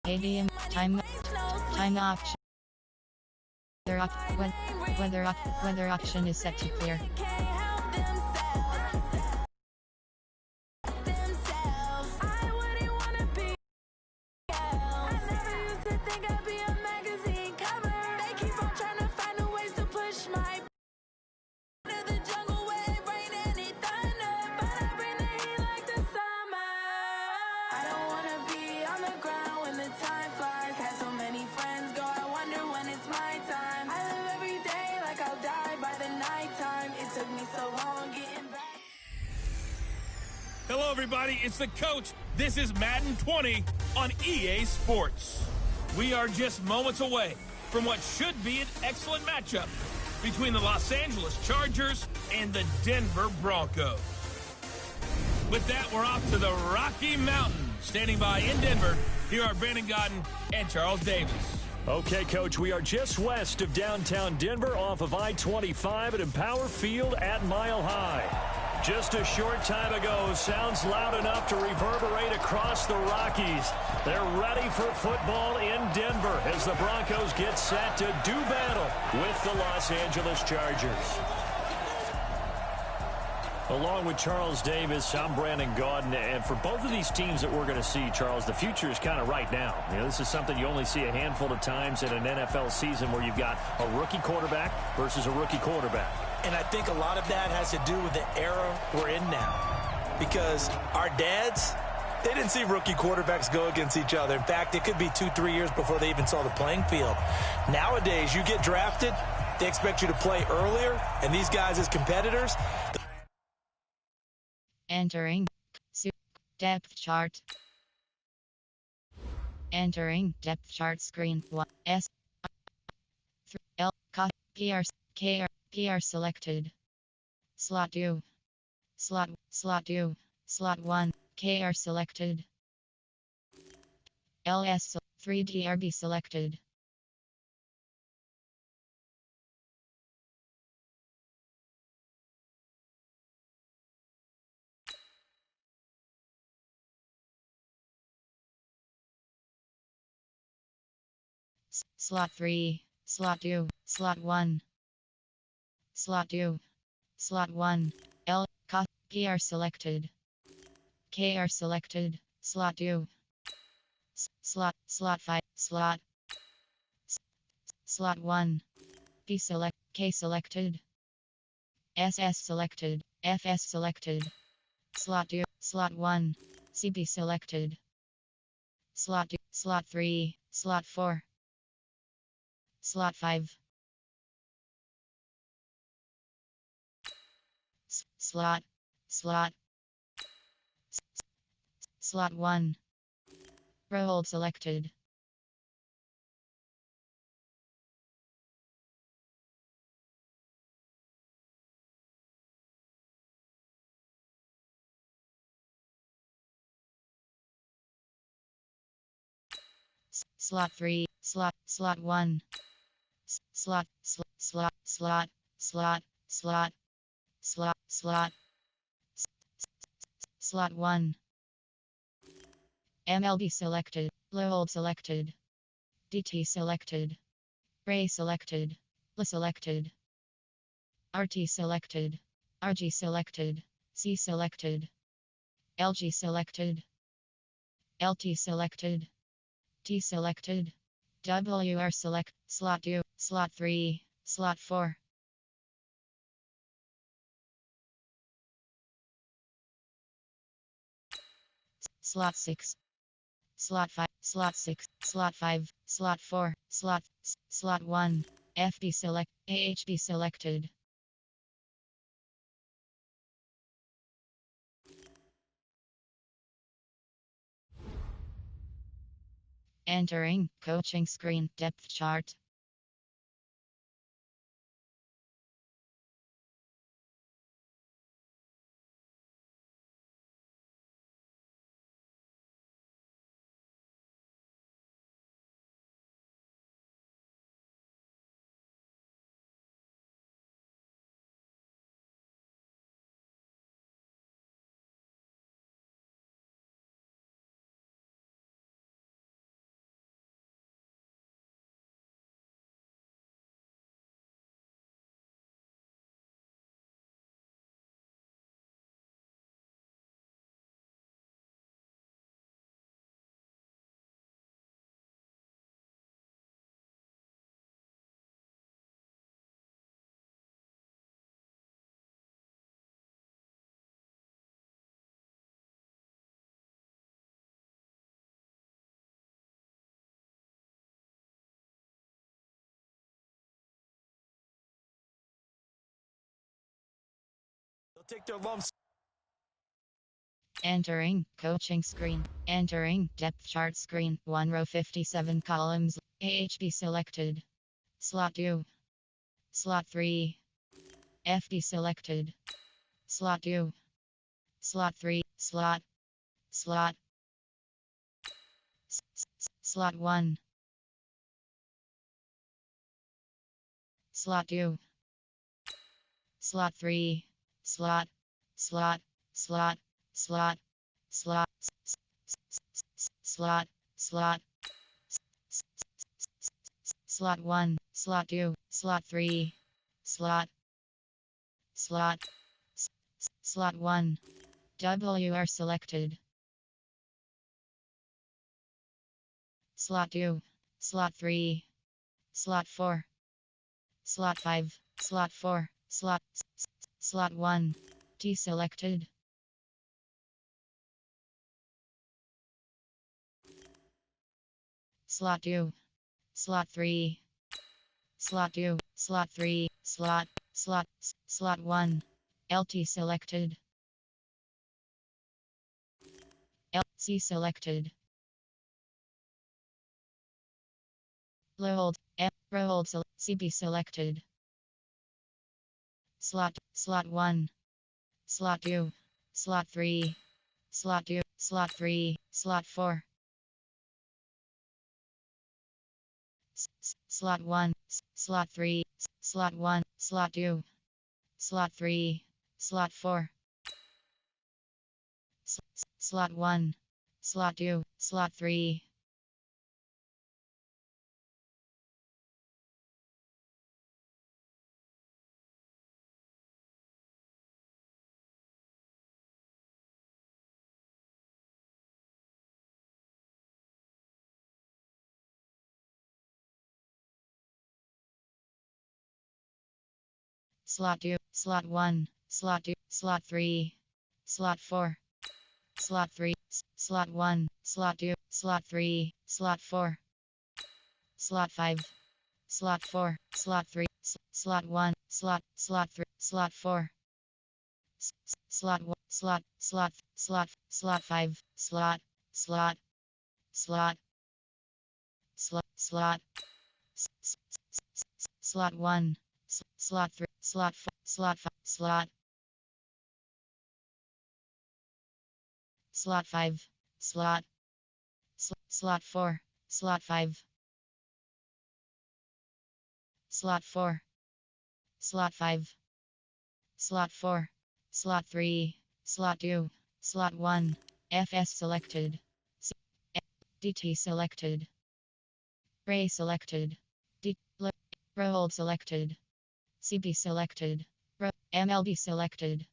Stadium. Time auction. Weather auction is set to clear. Hello, everybody. It's the coach. This is Madden 20 on EA Sports. We are just moments away from what should be an excellent matchup between the Los Angeles Chargers and the Denver Broncos. With that, we're off to the Rocky Mountains. Standing by in Denver, here are Brandon Gaudin and Charles Davis. Okay, Coach, we are just west of downtown Denver off of I-25 at Empower Field at Mile High. Just a short time ago, sounds loud enough to reverberate across the Rockies. They're ready for football in Denver as the Broncos get set to do battle with the Los Angeles Chargers. Along with Charles Davis, I'm Brandon Gaudin, and for both of these teams that we're going to see, Charles, the future is kind of right now. You know, this is something you only see a handful of times in an NFL season where you've got a rookie quarterback versus a rookie quarterback. And I think a lot of that has to do with the era we're in now. Because our dads, they didn't see rookie quarterbacks go against each other. In fact, it could be 2-3 years before they even saw the playing field. Nowadays, you get drafted, they expect you to play earlier, and these guys as competitors... Entering depth chart. Entering depth chart screen 1 S 3 L PR KR PR selected. Slot 2. Slot 2. Slot 1 KR selected. LS 3 DRB selected. Slot 3, Slot 2, Slot 1. Slot 2, Slot 1, L, PR selected. KR selected, Slot 2. Slot 5, Slot. Slot 1, P select, K selected. SS selected, FS selected. Slot 2, Slot 1, CB selected. Slot 2, Slot 3, Slot 4. Slot 5. Slot. Slot 1. Row hold selected. Slot 3, Slot 1. Slot 1. MLB selected, low hold selected. DT selected. Ray selected. La selected. RT selected. RG selected. C selected. LG selected. LT selected. T selected. WR select, Slot 2, Slot 3, Slot 4. Slot 6. Slot 5, Slot 6, Slot 5, Slot 4, Slot 1. FB select, AHB selected. Entering coaching screen depth chart. take their lumps. Entering coaching screen. Entering depth chart screen. 1 row 57 columns. AHB selected. Slot 2. Slot 3. FB selected. Slot 2. Slot 3. Slot. Slot. Slot 1. Slot 2. Slot 3. Slot. Slot. Slot. Slot. Slot. Slot. Slot. Slot 1. Slot 2. Slot 3. Slot. Slot. Slot 1. WR selected. Slot 2. Slot 3. Slot 4. Slot 5. Slot 4. Slot 1. T selected. Slot 2. Slot 3. Slot 2. Slot 3. Slot 1. LT selected. LC selected. Low hold CB selected. Slot 1. Slot 2. Slot 3. Slot 2. Slot 3. Slot 4. Slot 1. Slot 3. Slot 1. Slot 2. Slot 3. Slot 4. Slot 1. Slot 2. Slot 3. Slot 2. Slot 1. Slot 2. Slot 3. Slot 4. Slot 3. Slot 1. Slot 2. Slot 3. Slot 4. Slot 5. Slot 4. Slot 3. Slot 1. Slot 3. Slot 4. Slot 1. Slot 5. Slot. Slot 1. Slot 3. Slot 4. Slot 5. Slot 5. Slot 4. Slot 5. Slot 4. Slot 5. Slot 4. Slot 3. Slot 2. Slot 1. FS selected. DT selected. Ray selected. Row hold selected. CB selected. MLB selected.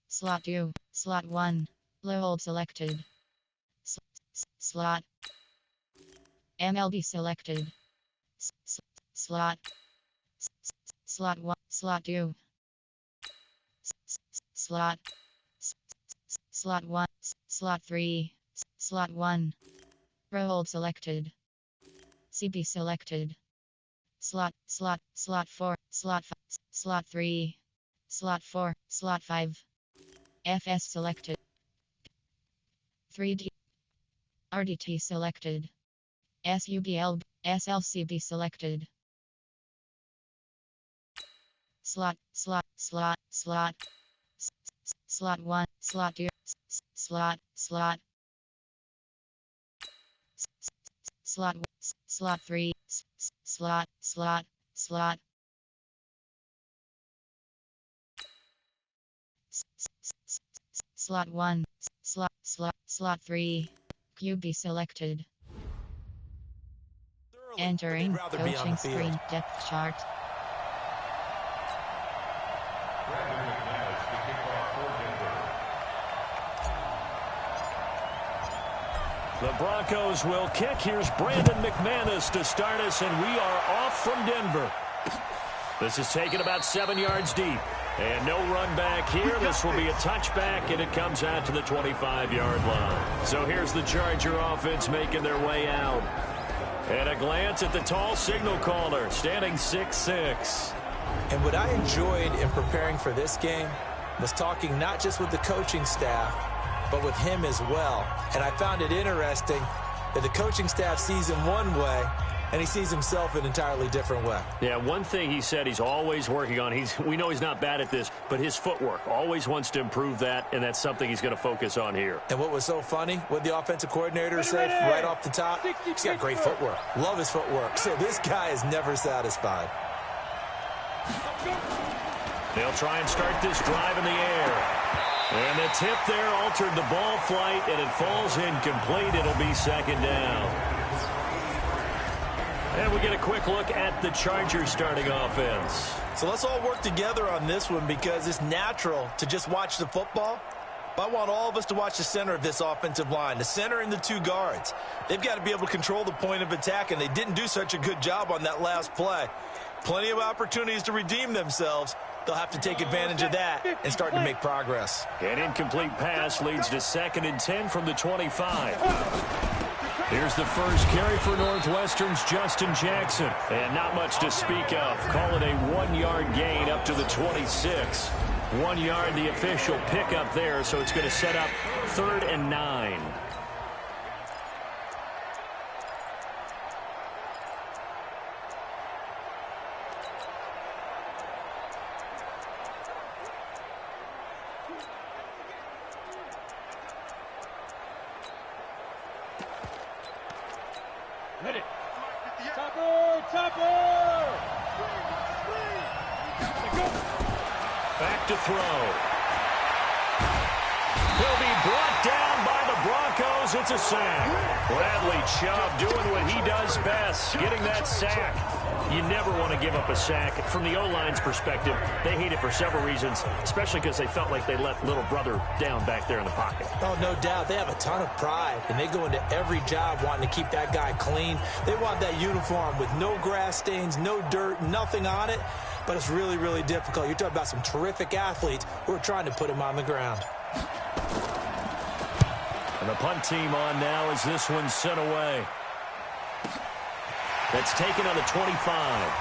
Slot 2. Slot 1. Low hold selected. Slot. MLB selected. Slot. Slot 1. Slot 2. Slot. Slot 1. Slot 3. Slot 1. Row hold selected. CB selected. Slot 4. Slot 5. Slot 3. Slot 4. Slot 5. FS selected. 3D. RDT selected. SUBL. SLCB selected. Slot 1. Slot 2. Slot 3. Slot. Slot 1. Slot 3. QB selected. Entering coaching screen depth chart. The Broncos will kick. Here's Brandon McManus to start us, and we are off from Denver. This is taken about 7 yards deep. And no run back here. This will be a touchback, and it comes out to the 25-yard line. So here's the Charger offense making their way out. And a glance at the tall signal caller, standing 6'6". And what I enjoyed in preparing for this game was talking not just with the coaching staff, but with him as well. And I found it interesting that the coaching staff sees him one way, and he sees himself an entirely different way. Yeah, one thing he said he's always working on, we know he's not bad at this, but his footwork, always wants to improve that, and that's something he's going to focus on here. And what was so funny, what the offensive coordinator said right off the top, he's got great footwork. Love his footwork. So this guy is never satisfied. They'll try and start this drive in the air. And the tip there altered the ball flight, and it falls incomplete. It'll be second down. And we get a quick look at the Chargers starting offense. So let's all work together on this one because it's natural to just watch the football. But I want all of us to watch the center of this offensive line, the center and the two guards. They've got to be able to control the point of attack, and they didn't do such a good job on that last play. Plenty of opportunities to redeem themselves. They'll have to take advantage of that and start to make progress. An incomplete pass leads to 2nd and 10 from the 25. Here's the first carry for Northwestern's Justin Jackson. And not much to speak of. Call it a 1-yard gain up to the 26. 1 yard, the official pickup there, so it's going to set up 3rd and 9. Back to throw. He'll be brought down by the Broncos. It's a sack. Bradley Chubb doing what he does best, getting that sack. You never want to give up a sack. From the O-line's perspective, they hate it for several reasons, especially because they felt like they let little brother down back there in the pocket. Oh, no doubt. They have a ton of pride, and they go into every job wanting to keep that guy clean. They want that uniform with no grass stains, no dirt, nothing on it. But it's really, really difficult. You're talking about some terrific athletes who are trying to put him on the ground. And the punt team on now as this one's sent away. That's taken on the 25.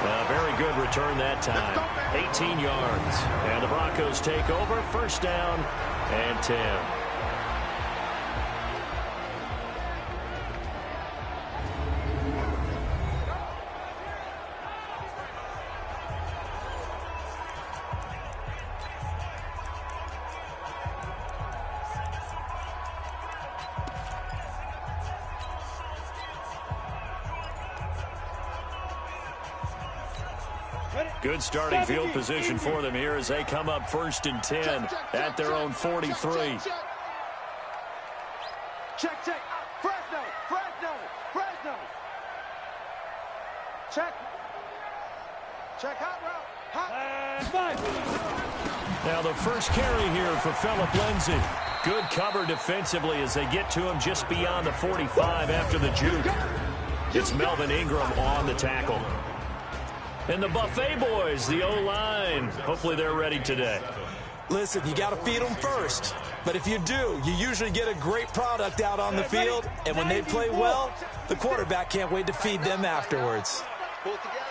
A very good return that time. 18 yards. And the Broncos take over. First down and 10. Good starting field position for them here as they come up 1st and 10 at their own 43. Check. Fresno. Check. Hot route. Now the first carry here for Phillip Lindsay. Good cover defensively as they get to him just beyond the 45 after the juke. It's Melvin Ingram on the tackle. And the Buffet boys, the O-line, hopefully they're ready today. Listen, you got to feed them first. But if you do, you usually get a great product out on the field. And when they play well, the quarterback can't wait to feed them afterwards. Pull together.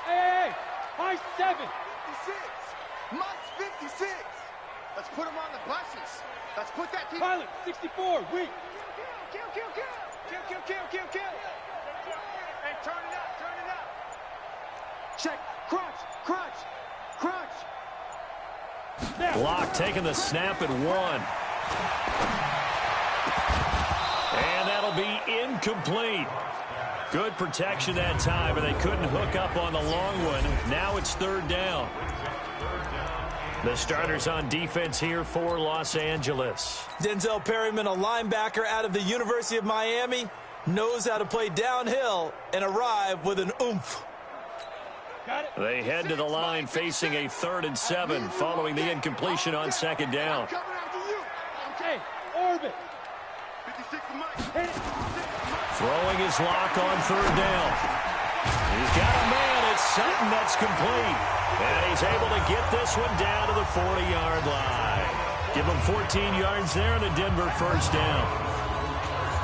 Hey, high 7. 56. Mike's 56. Let's put him on the buses. Let's put that team. Pilot, 64. Weak. Kill. And turn it up. Check. Crunch. Block taking the snap at 1. And that'll be incomplete. Good protection that time, but they couldn't hook up on the long one. Now it's 3rd down. The starters on defense here for Los Angeles. Denzel Perryman, a linebacker out of the University of Miami, knows how to play downhill and arrive with an oomph. They head to the line facing a 3rd and 7 following the incompletion on 2nd down. Okay, orbit. 56 Mike. Throwing his lock on 3rd down. He's got a man. It's Sutton that's complete. And he's able to get this one down to the 40-yard line. Give him 14 yards there and a Denver first down.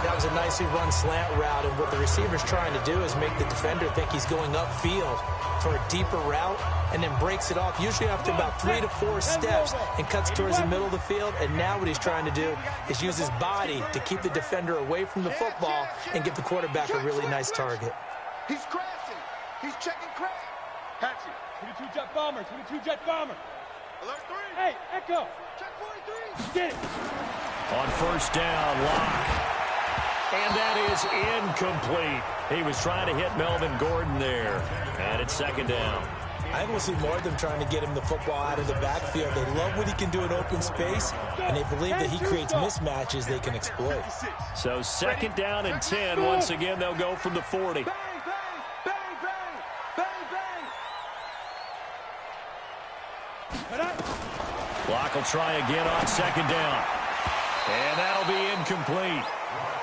That was a nicely run slant route, and what the receiver's trying to do is make the defender think he's going upfield for a deeper route and then breaks it off, usually after about 3 to 4 steps, and cuts towards the middle of the field. And now what he's trying to do is use his body to keep the defender away from the football and give the quarterback a really nice target. He's crashing. He's checking crash. Hatchie. 22 jet bomber. 22 jet bomber. Alert 3. Hey, Echo. Check 43. Get it. On first down, Locke. And that is incomplete. He was trying to hit Melvin Gordon there. And it's second down. I think we'll see more of them trying to get him the football out of the backfield. They love what he can do in open space, and they believe that he creates mismatches they can exploit. So second down and 10. Once again, they'll go from the 40. Bang, bang, bang, bang, bang. Locke will try again on second down. And that'll be incomplete.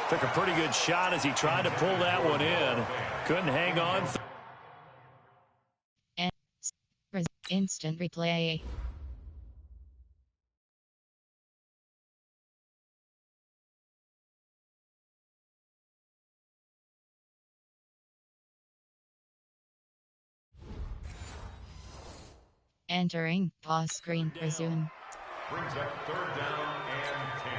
Took a pretty good shot as he tried to pull that one in. Couldn't hang on. Instant replay. Entering pause screen. Resume. Brings up third down and 10.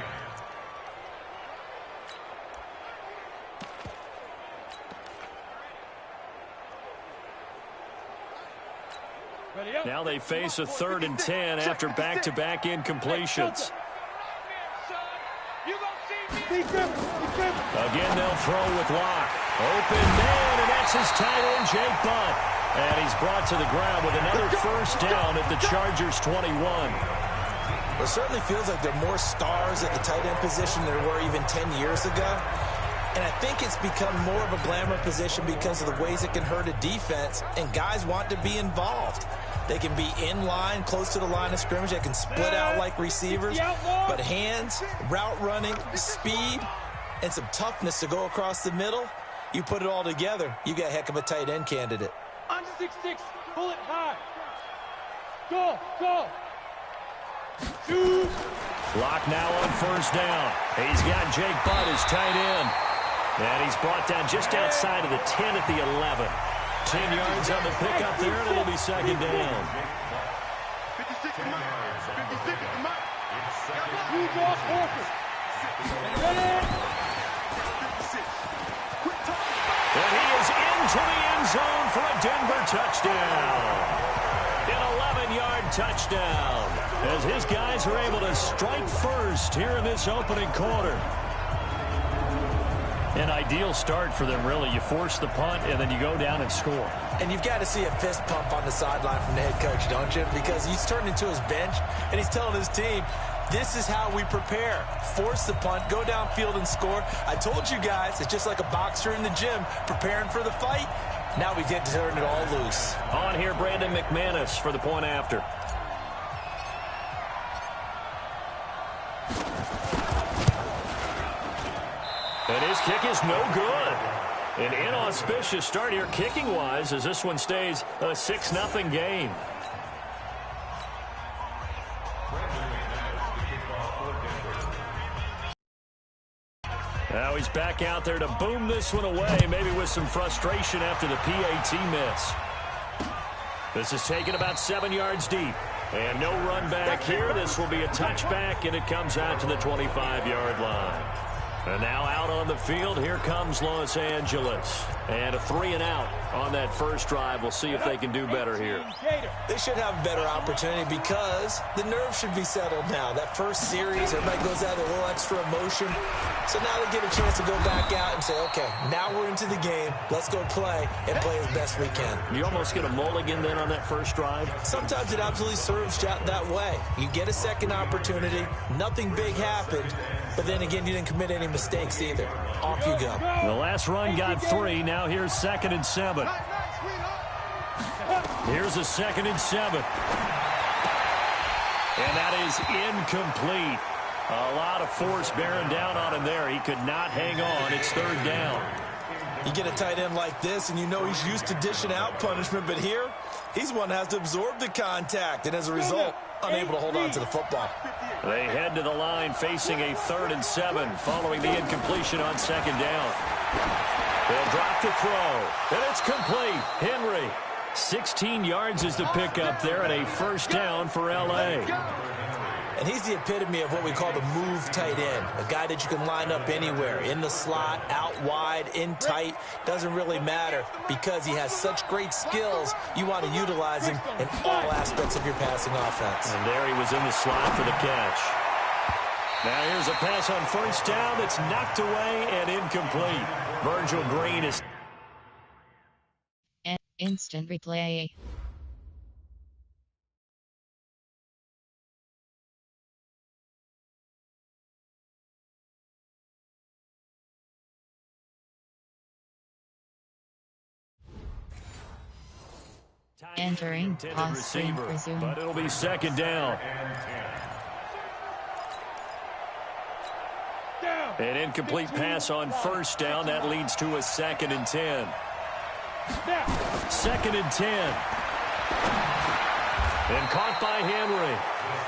Now they face a 3rd and 10 after back-to-back incompletions. Again, they'll throw with Locke. Open man, and that's his tight end, Jake Butt. And he's brought to the ground with another first down at the Chargers' 21. It certainly feels like there are more stars at the tight end position than there were even 10 years ago. And I think it's become more of a glamour position because of the ways it can hurt a defense, and guys want to be involved. They can be in line, close to the line of scrimmage. They can split out like receivers. But hands, route running, speed, and some toughness to go across the middle, you put it all together, you got a heck of a tight end candidate. On 6-6, pull it high. Go, go. Shoot. Locke now on first down. He's got Jake Butt as tight end. And he's brought down just outside of the 10 at the 11. 10 yards on the pickup there, and it'll be second down. 56 to Mike. 56 to Mike. You draw Horford. And he is into the end zone for a Denver touchdown. An 11-yard touchdown as his guys are able to strike first here in this opening quarter. An ideal start for them, really. You force the punt, and then you go down and score. And you've got to see a fist pump on the sideline from the head coach, don't you? Because he's turned into his bench, and he's telling his team, this is how we prepare. Force the punt, go downfield and score. I told you guys, it's just like a boxer in the gym preparing for the fight. Now we get to turn it all loose. On here, Brandon McManus for the point after. And his kick is no good. An inauspicious start here kicking-wise as this one stays a 6-0 game. Now he's back out there to boom this one away, maybe with some frustration after the PAT miss. This is taken about 7 yards deep. And no run back here. This will be a touchback, and it comes out to the 25-yard line. And now out on the field, here comes Los Angeles. And a 3-and-out on that first drive. We'll see if they can do better here. They should have a better opportunity because the nerves should be settled now. That first series, everybody goes out with a little extra emotion. So now they get a chance to go back out and say, okay, now we're into the game. Let's go play and play as best we can. You almost get a mulligan then on that first drive? Sometimes it absolutely serves you out that way. You get a second opportunity. Nothing big happened. But then again, you didn't commit any mistakes either. Off you go. The last run got 3. Now here's 2nd and 7. Here's a 2nd and 7. And that is incomplete. A lot of force bearing down on him there. He could not hang on. It's 3rd down. You get a tight end like this, and you know he's used to dishing out punishment. But here, he's one that has to absorb the contact. And as a result, unable to hold on to the football. They head to the line facing a 3rd and 7 following the incompletion on 2nd down. They'll drop the throw, and it's complete. Henry, 16 yards is the pickup there, and a 1st down for L.A. And he's the epitome of what we call the move tight end, a guy that you can line up anywhere, in the slot, out wide, in tight, doesn't really matter because he has such great skills. You want to utilize him in all aspects of your passing offense. And there he was in the slot for the catch. Now here's a pass on 1st down that's knocked away and incomplete. Virgil Green is... Instant replay. Entering pause screen resume. But it'll be 2nd down. An incomplete pass on 1st down. That leads to a 2nd and 10. 2nd and 10. And caught by Henry.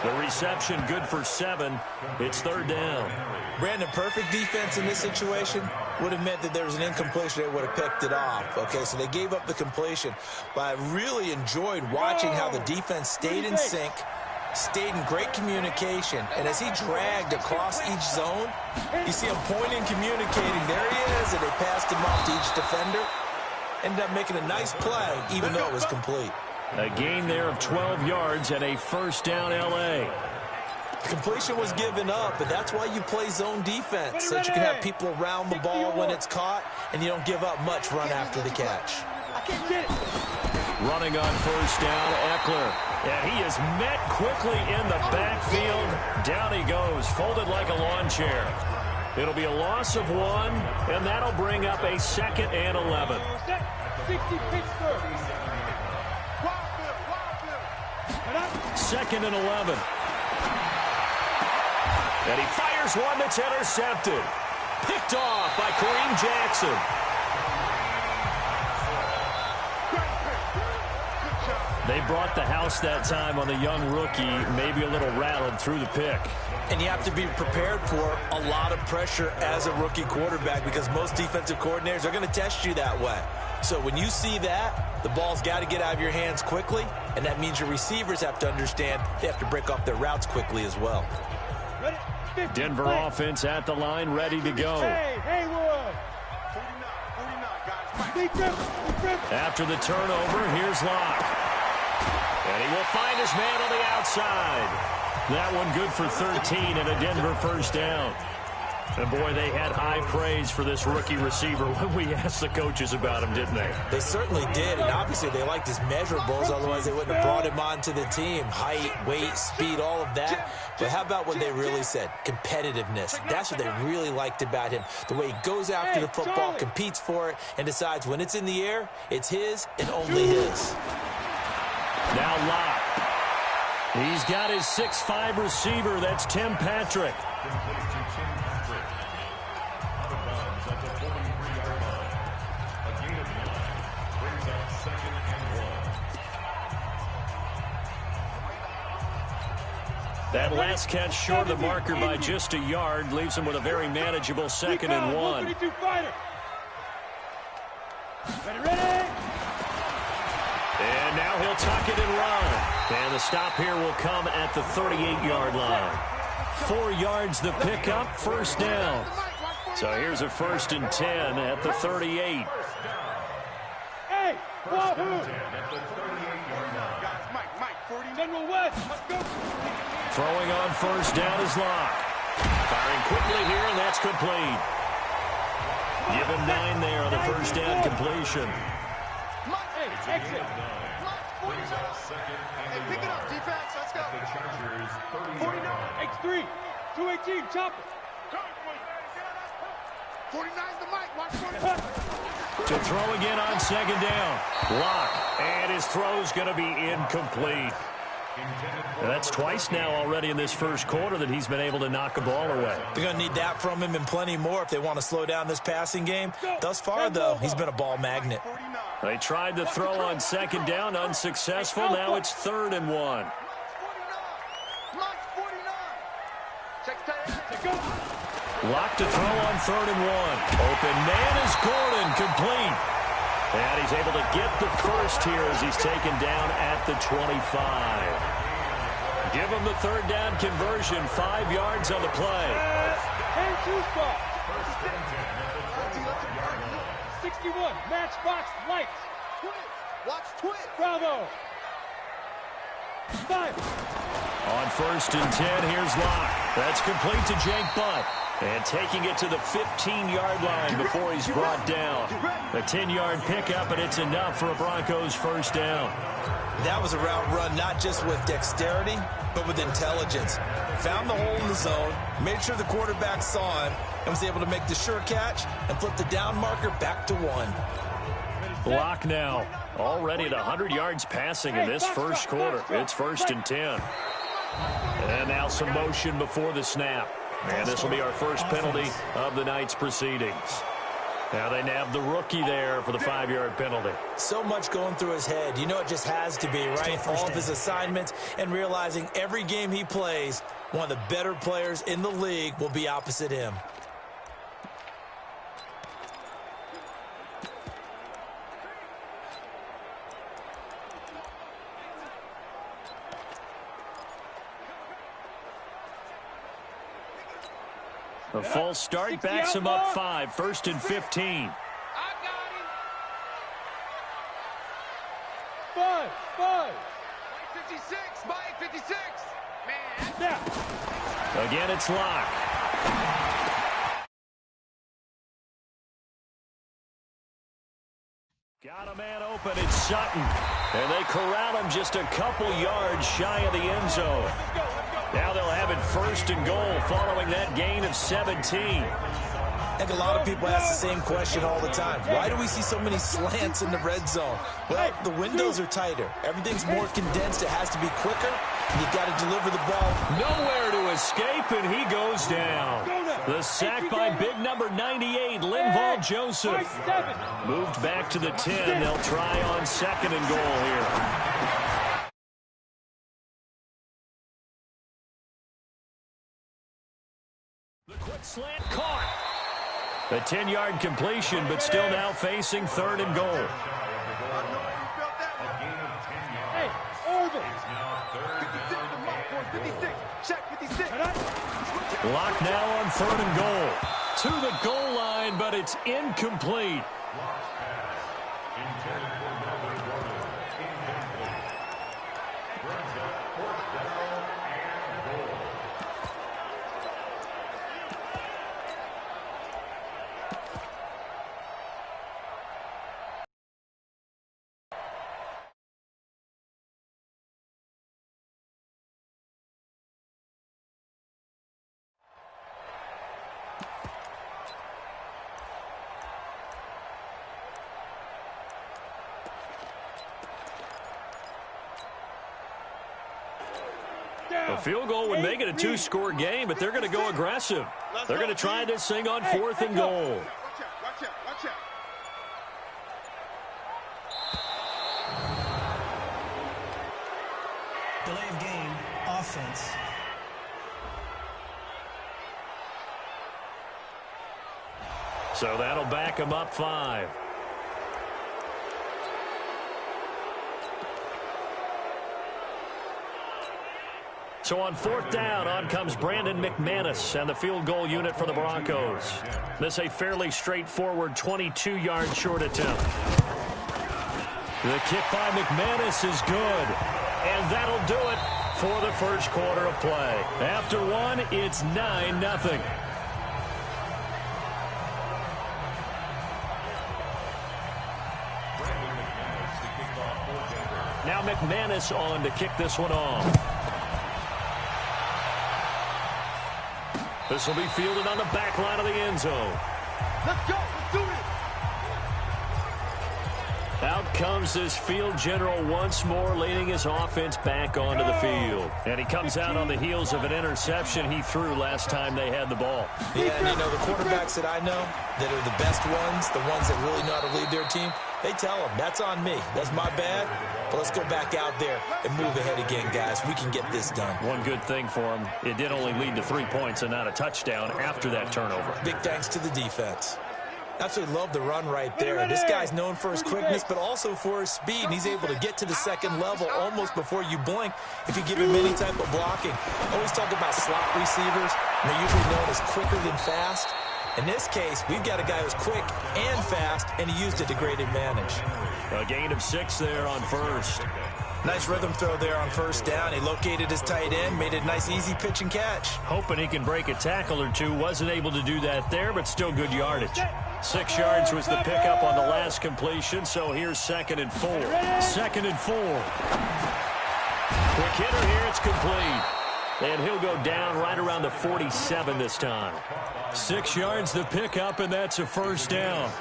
The reception good for 7. It's 3rd down. Brandon, perfect defense in this situation would have meant that there was an incompletion. They would have picked it off. Okay, so they gave up the completion. But I really enjoyed watching how the defense stayed in sync, stayed in great communication. And as he dragged across each zone, you see him pointing, communicating. There he is, and they passed him off to each defender. Ended up making a nice play, even though it was complete. A gain there of 12 yards and a 1st down L.A. Completion was given up, but that's why you play zone defense, so that you can have people around the ball when it's caught, and you don't give up much run after the catch. Running on 1st down, Eckler. And he is met quickly in the backfield. Down he goes, folded like a lawn chair. It'll be a loss of 1, and that'll bring up a 2nd and 11. 2nd and 11. And he fires one that's intercepted. Picked off by Kareem Jackson. They brought the house that time on the young rookie, maybe a little rattled through the pick. And you have to be prepared for a lot of pressure as a rookie quarterback because most defensive coordinators are going to test you that way. So when you see that, the ball's got to get out of your hands quickly, and that means your receivers have to understand they have to break off their routes quickly as well. Denver offense at the line, ready to go. After the turnover, here's Locke. And he will find his man on the outside. That one good for 13 and a Denver 1st down. And boy, they had high praise for this rookie receiver when we asked the coaches about him, didn't they? They certainly did, and obviously they liked his measurables, otherwise they wouldn't have brought him onto the team. Height, weight, speed, all of that. But how about what they really said? Competitiveness. That's what they really liked about him. The way he goes after the football, competes for it, and decides when it's in the air, it's his and only his. Now Locke. He's got his 6'5" receiver. That's Tim Patrick. That last catch short of the marker by just a yard leaves him with a very manageable 2nd and 1. And now he'll tuck it and run. And the stop here will come at the 38-yard line. 4 yards the pickup, 1st down. So here's a 1st and 10 at the 38. Hey, Wahoo! General West, let's go. Throwing on 1st down is Locke. Firing quickly here, and that's complete. Give him 9 there on the 1st down completion. Hey, exit. Hey, pick it up, defense. Let's go. 49, X3, 218, chop it. 49's the mic. Watch 45. To throw again on 2nd down. Locke, and his throw's going to be incomplete. That's twice now already in this first quarter that he's been able to knock a ball away. They're going to need that from him and plenty more if they want to slow down this passing game. Thus far, though, he's been a ball magnet. They tried to throw on 2nd down, unsuccessful. Now it's 3rd and 1. Lock to throw on 3rd and 1. Open man is Gordon, complete. And he's able to get the first here as he's taken down at the 25. Give him the 3rd down conversion, 5 yards on the play. 61, matchbox lights. Watch twist. Bravo. 5. On 1st and 10, here's Locke. That's complete to Jake Butt. And taking it to the 15-yard line before he's brought down. A 10-yard pickup, and it's enough for a Broncos first down. That was a route run not just with dexterity, but with intelligence. Found the hole in the zone, made sure the quarterback saw him, and was able to make the sure catch and flip the down marker back to 1. Locke now already at 100 yards passing in this first quarter. It's 1st and 10. And now some motion before the snap. And this will be our first penalty of the night's proceedings. Now they nab the rookie there for the 5-yard penalty. So much going through his head. You know it just has to be, right? All of his assignments and realizing every game he plays, one of the better players in the league will be opposite him. A false start backs him up 5, 1st and 15. I got him. 5. 56, Mike 56. Man. Now. Again, it's Locke. Got a man open, it's Sutton. And they corral him just a couple yards shy of the end zone. Now they'll have it 1st and goal following that gain of 17. I think a lot of people ask the same question all the time. Why do we see so many slants in the red zone? Well, the windows are tighter. Everything's more condensed. It has to be quicker. And you've got to deliver the ball. Nowhere to escape, and he goes down. The sack by big number 98, Linval Joseph. Moved back to the 10. They'll try on 2nd and goal here. The quick slant caught. A 10-yard completion, but still now facing 3rd and goal. Hey, over. 56, check 56. Locke now on 3rd and goal. To the goal line, but it's incomplete. A field goal would make it a 2-score game, but they're going to go aggressive. They're going to try this thing on 4th and goal. Watch out. Delay of game, offense. So that'll back them up 5. So on 4th down, on comes Brandon McManus and the field goal unit for the Broncos. This a fairly straightforward 22-yard short attempt. The kick by McManus is good. And that'll do it for the first quarter of play. After one, it's 9-0. Now McManus on to kick this one off. This will be fielded on the back line of the end zone. Let's go. Let's do it. Out comes this field general once more, leading his offense back onto the field. And he comes out on the heels of an interception he threw last time they had the ball. Yeah, and you know, the quarterbacks that I know that are the best ones, the ones that really know how to lead their team, they tell them, that's on me. That's my bad. But let's go back out there and move ahead again, guys. We can get this done. One good thing for him, it did only lead to 3 points and not a touchdown after that turnover. Big thanks to the defense. Absolutely love the run right there. This guy's known for his quickness, but also for his speed, and he's able to get to the second level almost before you blink if you give him any type of blocking. Always talk about slot receivers, and they're usually known as quicker than fast. In this case, we've got a guy who's quick and fast, and he used it to great advantage. A gain of 6 there on first. Nice rhythm throw there on first down. He located his tight end, made it a nice, easy pitch and catch. Hoping he can break a tackle or two. Wasn't able to do that there, but still good yardage. 6 yards was the pickup on the last completion, so here's 2nd and 4. 2nd and 4. Quick hitter here, it's complete. And he'll go down right around the 47 this time. 6 yards the pickup, and that's a first down.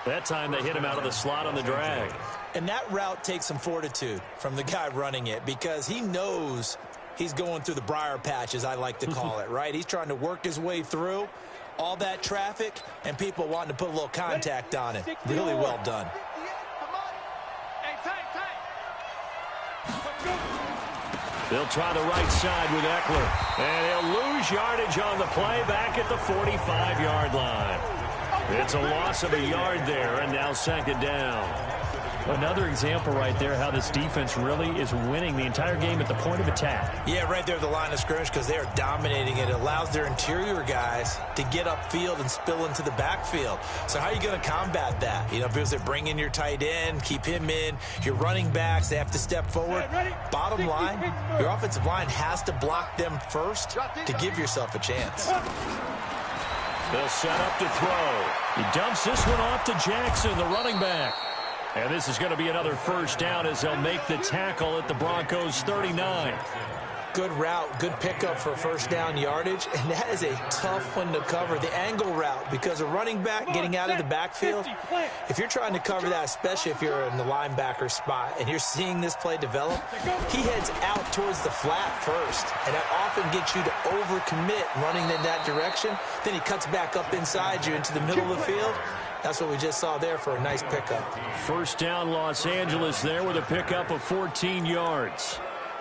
That time they hit him out of the slot on the drag. And that route takes some fortitude from the guy running it because he knows he's going through the briar patch, as I like to call it, right? He's trying to work his way through all that traffic and people wanting to put a little contact on it. Really well done. They'll try the right side with Eckler. And he'll lose yardage on the play back at the 45-yard line. It's a loss of a yard there, and now 2nd down. Another example right there how this defense really is winning the entire game at the point of attack. Yeah, right there at the line of scrimmage because they are dominating it. It allows their interior guys to get upfield and spill into the backfield. So how are you going to combat that? You know, because they bring in your tight end, keep him in. Your running backs, they have to step forward. Bottom line, your offensive line has to block them first to give yourself a chance. They'll set up to throw. He dumps this one off to Jackson, the running back. And this is going to be another first down as they'll make the tackle at the Broncos 39. Good route, good pickup for first down yardage, and that is a tough one to cover, the angle route, because a running back getting out of the backfield, if you're trying to cover that, especially if you're in the linebacker spot and you're seeing this play develop, he heads out towards the flat first, and that often gets you to overcommit running in that direction. Then he cuts back up inside you into the middle of the field. That's what we just saw there for a nice pickup. First down, Los Angeles there with a pickup of 14 yards.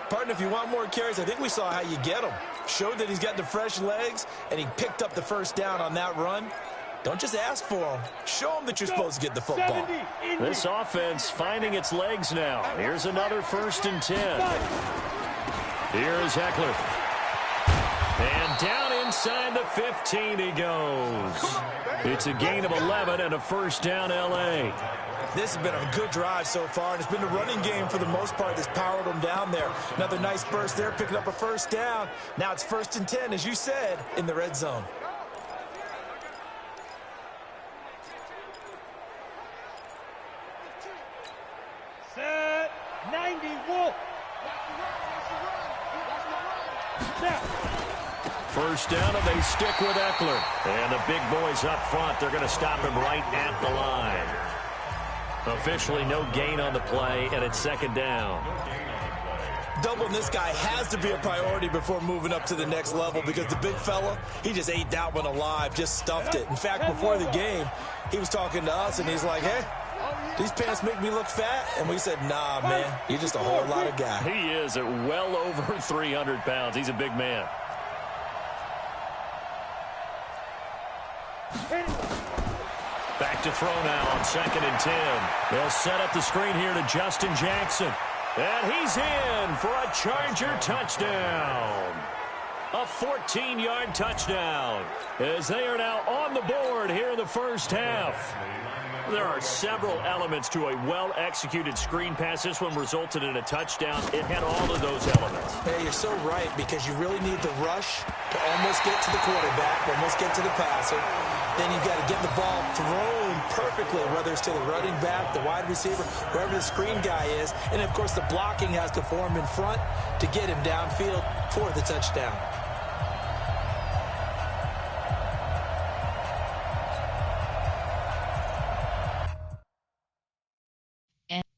Partner, if you want more carries, I think we saw how you get them. Showed that he's got the fresh legs, and he picked up the first down on that run. Don't just ask for them. Show them that you're supposed to get the football. This offense finding its legs now. Here's another 1st and 10. Here's Eckler. And down inside the 15 he goes. It's a gain of 11 and a first down L.A. This has been a good drive so far, and it's been the running game for the most part that's powered them down there. Another nice burst there, picking up a first down. Now it's 1st and 10, as you said, in the red zone. Set 90, Wolf. First down, and they stick with Eckler. And the big boys up front, they're going to stop him right at the line. Officially no gain on the play, and it's 2nd down. Doubling this guy has to be a priority before moving up to the next level because the big fella, he just ate that one alive, just stuffed it. In fact, before the game, he was talking to us, and he's like, hey, these pants make me look fat. And we said, nah, man, you're just a whole lot of guy. He is at well over 300 pounds. He's a big man. Back to throw now on 2nd and 10. They'll set up the screen here to Justin Jackson. And he's in for a Charger touchdown. A 14-yard touchdown as they are now on the board here in the first half. There are several elements to a well-executed screen pass. This one resulted in a touchdown. It had all of those elements. Hey, you're so right because you really need the rush to almost get to the quarterback, almost get to the passer. Then you've got to get the ball thrown perfectly, whether it's to the running back, the wide receiver, wherever the screen guy is. And, of course, the blocking has to form in front to get him downfield for the touchdown.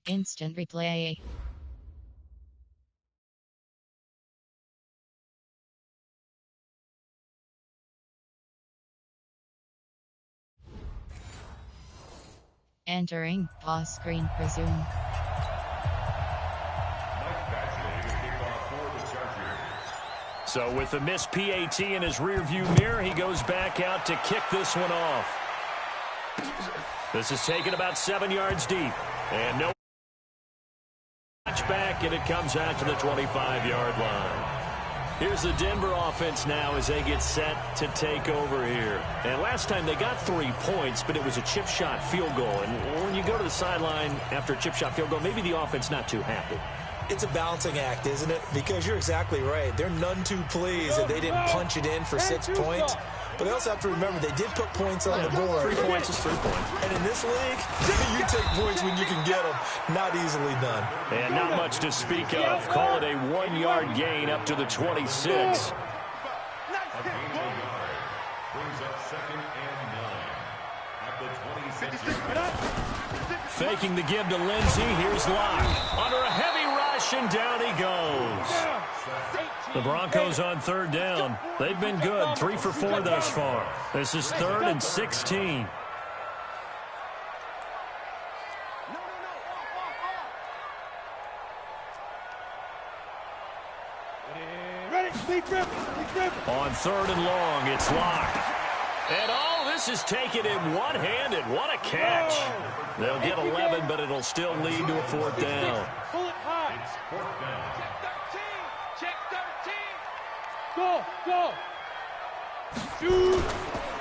Instant replay. Entering pause screen, resume. So with the missed PAT in his rearview mirror, he goes back out to kick this one off. This is taken about 7 yards deep. And no touchback, and it comes out to the 25-yard line. Here's the Denver offense now as they get set to take over here. And last time they got 3 points, but it was a chip shot field goal. And when you go to the sideline after a chip shot field goal, maybe the offense not too happy. It's a balancing act, isn't it? Because you're exactly right. They're none too pleased that they didn't punch it in for 6 points. But they also have to remember they did put points on the board. 3 points is 3 points. And in this league, you take points when you can get them. Not easily done. And not much to speak of. Call it a 1-yard gain up to the 26. Brings up 2nd and 9 at the 26. Faking the give to Lindsey. Here's Locke. Under a heavy rush, and down he goes. The Broncos on 3rd down. They've been good. 3 for 4 thus far. This is 3rd and 16. On 3rd and long, it's Locke. And this is taken in one-handed. What a catch. They'll get 11, but it'll still lead to a 4th down. Pull it high. It's 4th down. Check 13. Go. Shoot.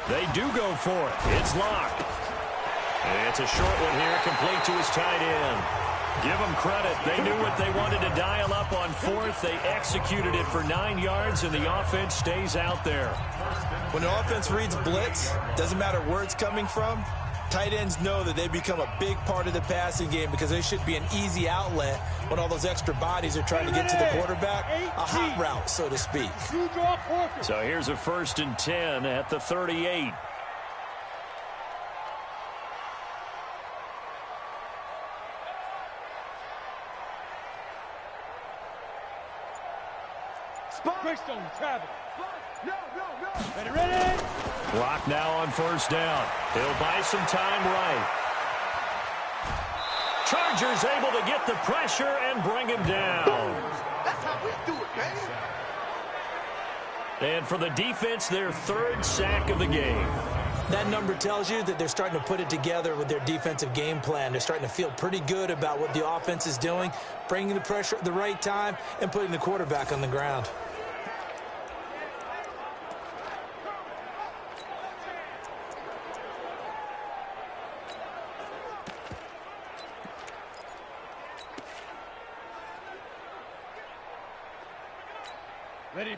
They do go for it. It's Locke. And it's a short one here, complete to his tight end. Give them credit. They knew what they wanted to dial up on 4th. They executed it for 9 yards, and the offense stays out there. When the offense reads blitz, doesn't matter where it's coming from, tight ends know that they become a big part of the passing game because they should be an easy outlet when all those extra bodies are trying to get to the quarterback. A hot route, so to speak. So here's a 1st and 10 at the 38. Greystone, Travis. No. Ready. Locke now on 1st down. He'll buy some time right. Chargers able to get the pressure and bring him down. That's how we do it, man. And for the defense, their 3rd sack of the game. That number tells you that they're starting to put it together with their defensive game plan. They're starting to feel pretty good about what the offense is doing, bringing the pressure at the right time, and putting the quarterback on the ground.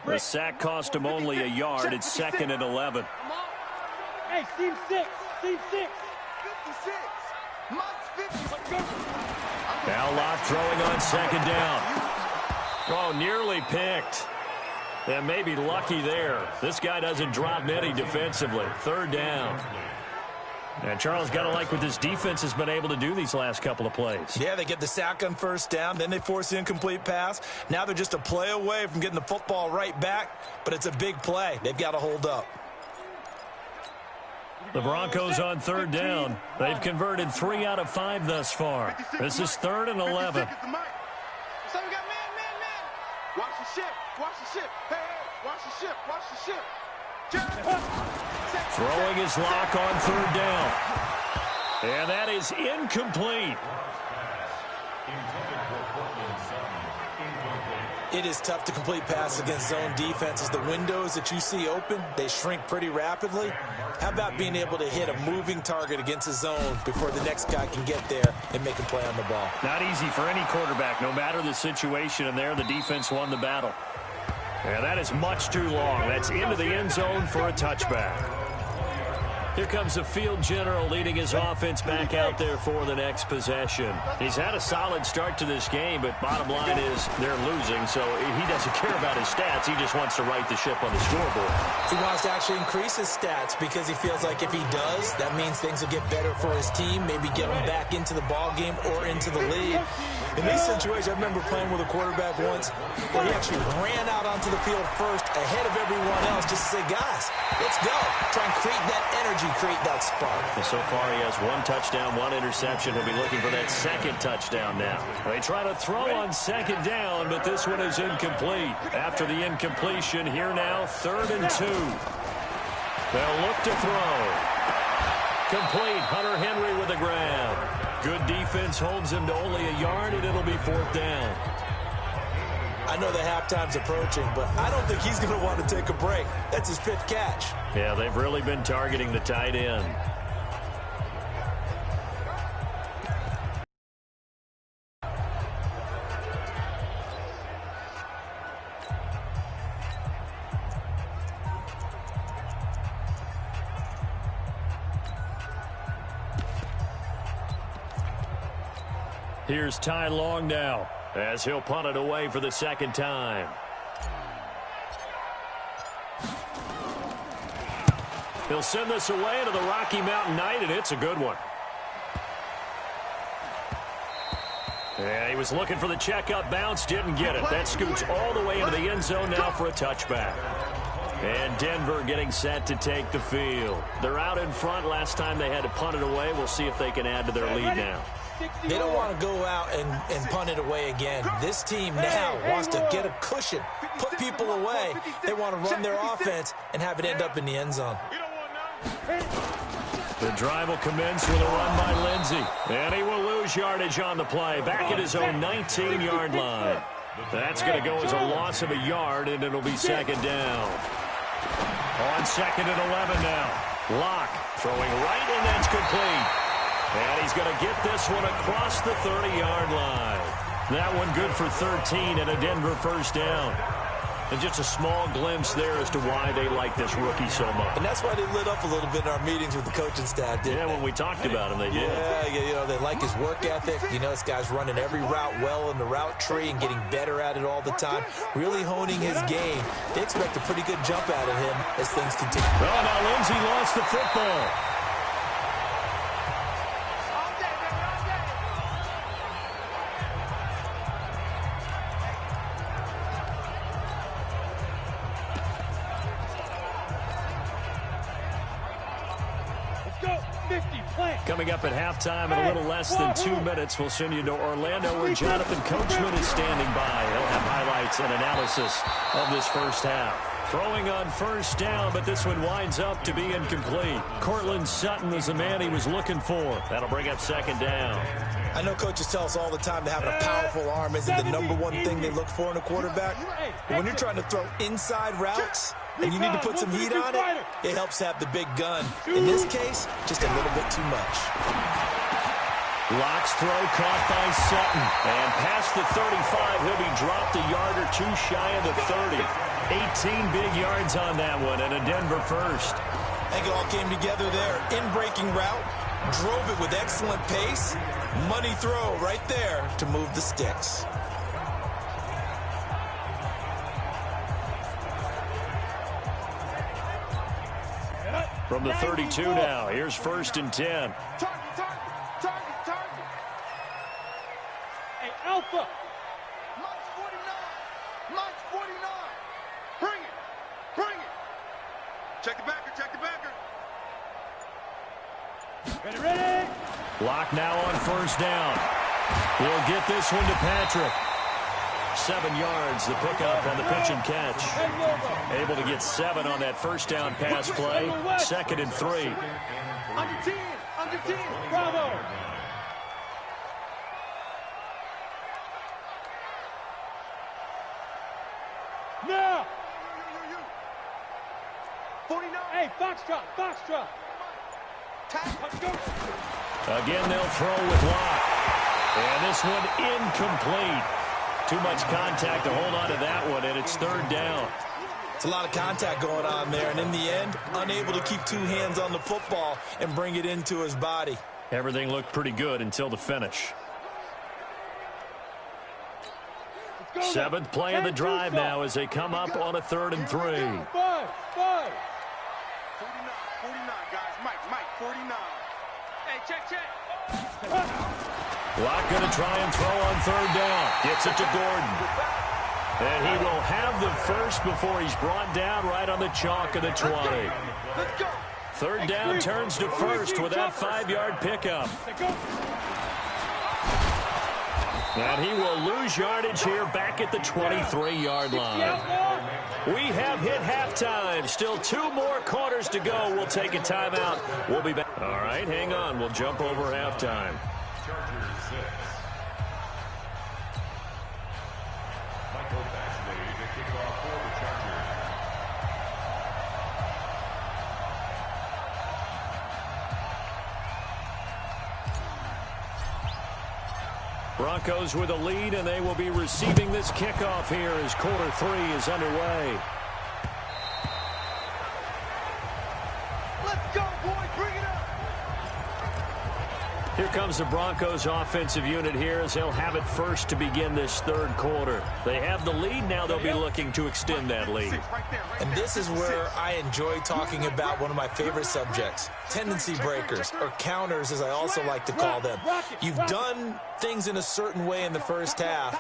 The sack cost him only a yard. It's 2nd and 11. Hey, seam 6. 56. Now Locke throwing on 2nd down. Oh, nearly picked. And maybe lucky there. This guy doesn't drop many defensively. 3rd down. And Charles, got to like what this defense has been able to do these last couple of plays. Yeah, they get the sack on 1st down, then they force the incomplete pass. Now they're just a play away from getting the football right back, but it's a big play. They've got to hold up. The Broncos on 3rd down. They've converted 3 out of 5 thus far. This is 3rd and 11. So we got man. Watch the ship. Hey, watch the ship. Throwing his Locke on 3rd down. And that is incomplete. It is tough to complete passes against zone defenses. The windows that you see open, they shrink pretty rapidly. How about being able to hit a moving target against a zone before the next guy can get there and make a play on the ball? Not easy for any quarterback, no matter the situation. And there, the defense won the battle. And that is much too long. That's into the end zone for a touchback. Here comes the field general leading his offense back out there for the next possession. He's had a solid start to this game, but bottom line is they're losing, so he doesn't care about his stats. He just wants to right the ship on the scoreboard. He wants to actually increase his stats because he feels like if he does, that means things will get better for his team, maybe get him back into the ball game or into the lead. In these situations, I remember playing with a quarterback once where he actually ran out onto the field first ahead of everyone else just to say, guys, let's go. Try and create that energy he create that spark? Well, so far he has 1 touchdown, 1 interception. He'll be looking for that 2nd touchdown now. They try to throw on 2nd down, but this one is incomplete. After the incompletion, here now, 3rd and 2. They'll look to throw. Complete. Hunter Henry with a grab. Good defense holds him to only a yard, and it'll be 4th down. I know the halftime's approaching, but I don't think he's going to want to take a break. That's his 5th catch. Yeah, they've really been targeting the tight end. Here's Ty Long now, as he'll punt it away for the 2nd time. He'll send this away to the Rocky Mountain Knight, and it's a good one. Yeah, he was looking for the checkup bounce, didn't get it. That scoots all the way into the end zone now for a touchback. And Denver getting set to take the field. They're out in front. Last time they had to punt it away. We'll see if they can add to their lead now. They don't want to go out and punt it away again. This team now wants to get a cushion, put people away. They want to run their offense and have it end up in the end zone. The drive will commence with a run by Lindsey. And he will lose yardage on the play. Back at his own 19-yard line. That's going to go as a loss of a yard, and it'll be 2nd down. On 2nd and 11 now. Locke throwing right, and that's complete. And he's going to get this one across the 30-yard line. That one good for 13 and a Denver 1st down. And just a small glimpse there as to why they like this rookie so much. And that's why they lit up a little bit in our meetings with the coaching staff, didn't they? When we talked about him, they did. Yeah, they like his work ethic. This guy's running every route well in the route tree and getting better at it all the time, really honing his game. They expect a pretty good jump out of him as things continue. Well, now Lindsey lost the football. Coming up at halftime in a little less than 2 minutes, we'll send you to Orlando where Jonathan Coachman is standing by. He'll have highlights and analysis of this 1st half. Throwing on 1st down, but this one winds up to be incomplete. Cortland Sutton is the man he was looking for. That'll bring up 2nd down. I know coaches tell us all the time that having a powerful arm isn't the #1 thing they look for in a quarterback. But when you're trying to throw inside routes and you need to put some heat on it, it helps have the big gun. In this case, just a little bit too much. Locke's throw caught by Sutton. And past the 35, he'll be dropped a yard or 2 shy of the 30. 18 big yards on that one, and a Denver 1st. I think it all came together there. In-breaking route, drove it with excellent pace. Money throw right there to move the sticks. From the 32 now, here's 1st and 10. Target. Hey, Alpha. Mike's 49. Bring it. Check the backer. Ready. Locke now on 1st down. He'll get this one to Patrick. 7 yards, the pickup on the pitch and catch. Able to get 7 on that 1st down pass play. 2nd and 3. Under 10. Bravo. Now. 49. Hey, Foxtrot. Again, they'll throw with Locke. And this one incomplete. Too much contact to hold on to that one, and it's 3rd down. It's a lot of contact going on there, and in the end, unable to keep 2 hands on the football and bring it into his body. Everything looked pretty good until the finish. 7th play of the drive now as they come up on a 3rd and 3. 49, guys. Mike, 49. Hey, check. Locke going to try and throw on 3rd down. Gets it to Gordon. And he will have the 1st before he's brought down right on the chalk of the 20. Let's go. Third down turns to first with that 5-yard pickup. And he will lose yardage here back at the 23-yard line. We have hit halftime. Still 2 more quarters to go. We'll take a timeout. We'll be back. All right, hang on. We'll jump over halftime. Chargers 6. Michael Baxley to kick off for the Chargers. Broncos with a lead, and they will be receiving this kickoff here as quarter 3 is underway. Let's go, boys. Bring it up. Here comes the Broncos offensive unit here as they'll have it first to begin this third quarter. They have the lead. Now they'll be looking to extend that lead. And this is where I enjoy talking about one of my favorite subjects, tendency breakers, or counters as I also like to call them. You've done things in a certain way in the first half,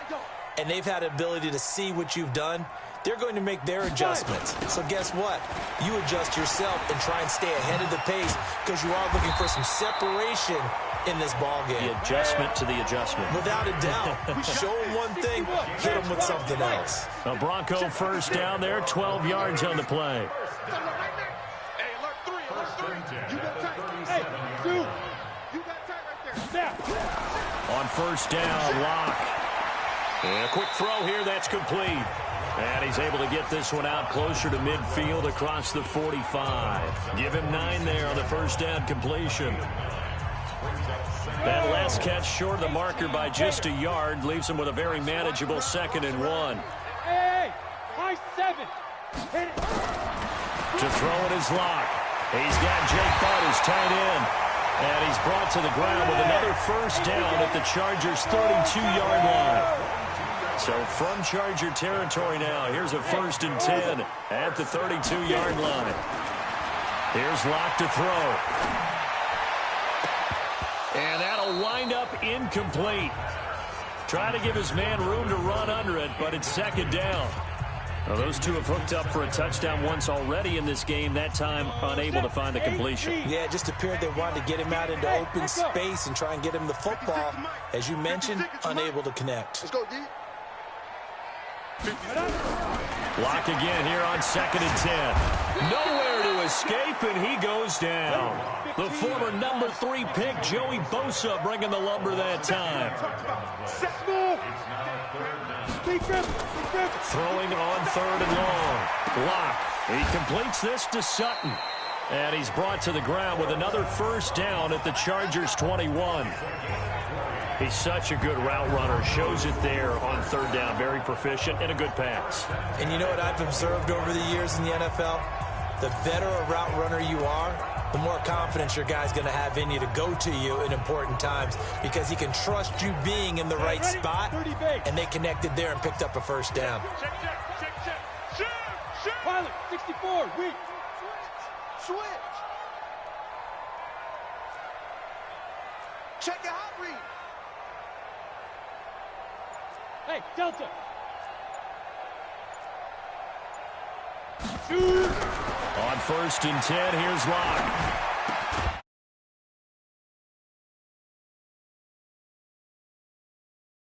and they've had the ability to see what you've done. They're going to make their adjustments. So guess what? You adjust yourself and try and stay ahead of the pace because you are looking for some separation in this ball game. The adjustment to the adjustment. Without a doubt. Show them one thing, hit them with something else. A Bronco first down there, 12 yards on the play. Hey, alert 3, alert 3. You got tight. Hey, 2. You got tight right there. Snap. On first down, Locke. And a quick throw here, that's complete. And he's able to get this one out closer to midfield across the 45. Give him 9 there on the first down completion. That last catch short of the marker by just a yard leaves him with a very manageable 2nd and 1. Hey, high 7. Hit it. To throw it is Locke. He's got Jake Butt as tight end. And he's brought to the ground with another first down at the Chargers' 32-yard line. So from Charger territory now, here's a 1st and 10 at the 32-yard line. Here's Locke to throw. And that'll wind up incomplete. Trying to give his man room to run under it, but it's 2nd down. Well, those two have hooked up for a touchdown once already in this game, that time unable to find the completion. Yeah, it just appeared they wanted to get him out into open space and try and get him the football. As you mentioned, unable to connect. Let's go, D. Locke again here on 2nd and 10. Nowhere to escape, and he goes down. The former number 3 pick, Joey Bosa, bringing the lumber that time. Throwing on 3rd and long. Locke, he completes this to Sutton. And he's brought to the ground with another first down at the Chargers' 21. He's such a good route runner. Shows it there on 3rd down. Very proficient and a good pass. And you know what I've observed over the years in the NFL? The better a route runner you are, the more confidence your guy's going to have in you to go to you in important times because he can trust you being in the right spot, and they connected there and picked up a first down. Pilot, 64, weak. Switch. Check your hot read. Hey, Delta. On 1st and 10, here's Locke.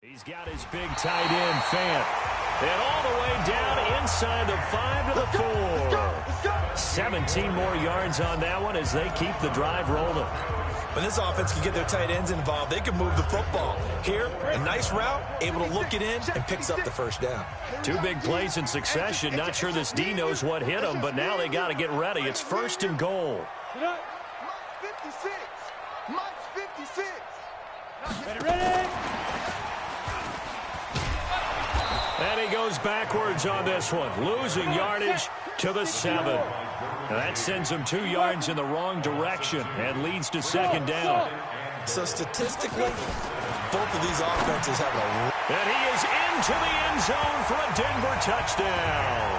He's got his big tight end, Fant. And all the way down inside the 5 to the 4. 17 more yards on that one as they keep the drive rolling. When this offense can get their tight ends involved, they can move the football. Here, a nice route, able to look it in, and picks up the first down. 2 big plays in succession. Not sure this D knows what hit him, but now they got to get ready. It's 1st and goal. Mike's 56. Mike's 56. Ready. And he goes backwards on this one, losing yardage to the 7. Now that sends him 2 yards in the wrong direction and leads to 2nd down. So statistically, both of these offenses have a... And he is into the end zone for a Denver touchdown.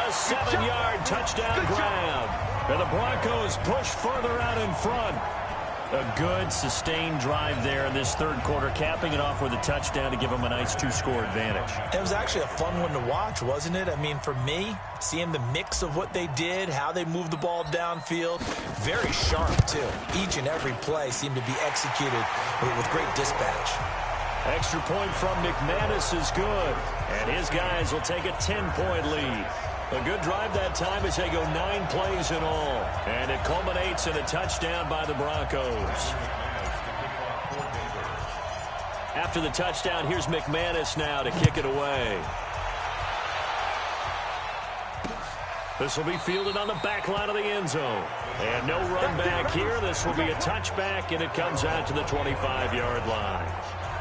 A 7-yard touchdown grab. And the Broncos push further out in front. A good, sustained drive there in this third quarter, capping it off with a touchdown to give them a nice two-score advantage. It was actually a fun one to watch, wasn't it? I mean, for me, seeing the mix of what they did, how they moved the ball downfield, very sharp, too. Each and every play seemed to be executed with great dispatch. Extra point from McManus is good, and his guys will take a 10-point lead. A good drive that time as they go 9 plays in all, and it culminates in a touchdown by the Broncos. After the touchdown, here's McManus now to kick it away. This will be fielded on the back line of the end zone. And no run back here. This will be a touchback, and it comes out to the 25-yard line.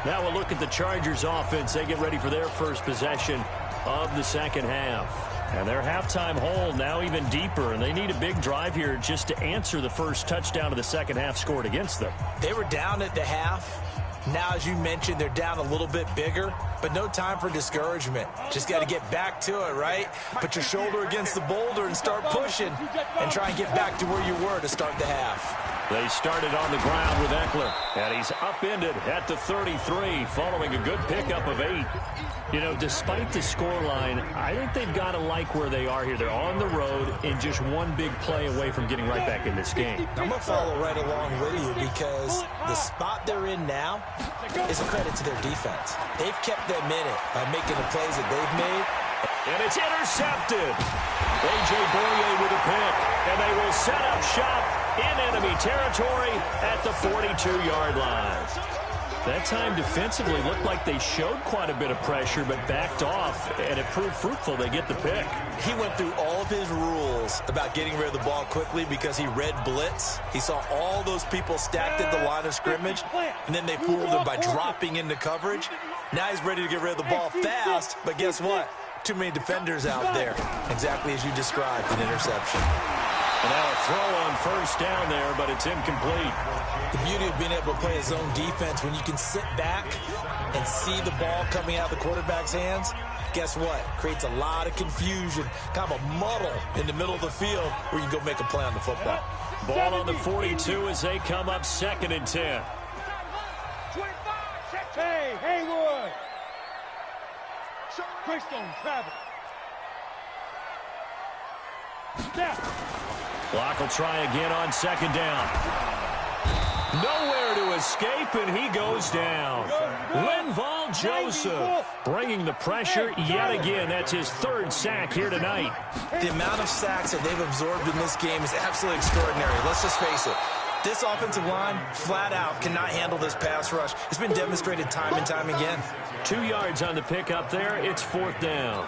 Now we'll look at the Chargers offense. They get ready for their first possession of the second half. And their halftime hole now even deeper, and they need a big drive here just to answer the first touchdown of the second half scored against them. They were down at the half. Now, as you mentioned, they're down a little bit bigger, but no time for discouragement. Just got to get back to it, right? Put your shoulder against the boulder and start pushing and try and get back to where you were to start the half. They started on the ground with Eckler, and he's upended at the 33 following a good pickup of 8. You know, despite the scoreline, I think they've got to like where they are here. They're on the road and just one big play away from getting right back in this game. I'm going to follow right along with you because the spot they're in now is a credit to their defense. They've kept them in it by making the plays that they've made. And it's intercepted. A.J. Boye with a pick, and they will set up shop in enemy territory at the 42-yard line. That time defensively looked like they showed quite a bit of pressure but backed off, and it proved fruitful. They get the pick. He went through all of his rules about getting rid of the ball quickly because he read blitz. He saw all those people stacked at the line of scrimmage, and then they fooled him by dropping into coverage. Now he's ready to get rid of the ball fast, but guess what? Too many defenders out there. Exactly as you described, an interception. And now a throw on first down there, but it's incomplete. The beauty of being able to play a zone defense, when you can sit back and see the ball coming out of the quarterback's hands, guess what? Creates a lot of confusion, kind of a muddle in the middle of the field where you can go make a play on the football. Ball on the 42 as they come up 2nd and 10. Hey, Haywood! Greystone, travel. Snap. Clock will try again on 2nd down. Nowhere to escape, and he goes down. Linval Joseph bringing the pressure yet again. That's his 3rd sack here tonight. The amount of sacks that they've absorbed in this game is absolutely extraordinary. Let's just face it. This offensive line, flat out, cannot handle this pass rush. It's been demonstrated time and time again. 2 yards on the pickup there. It's 4th down.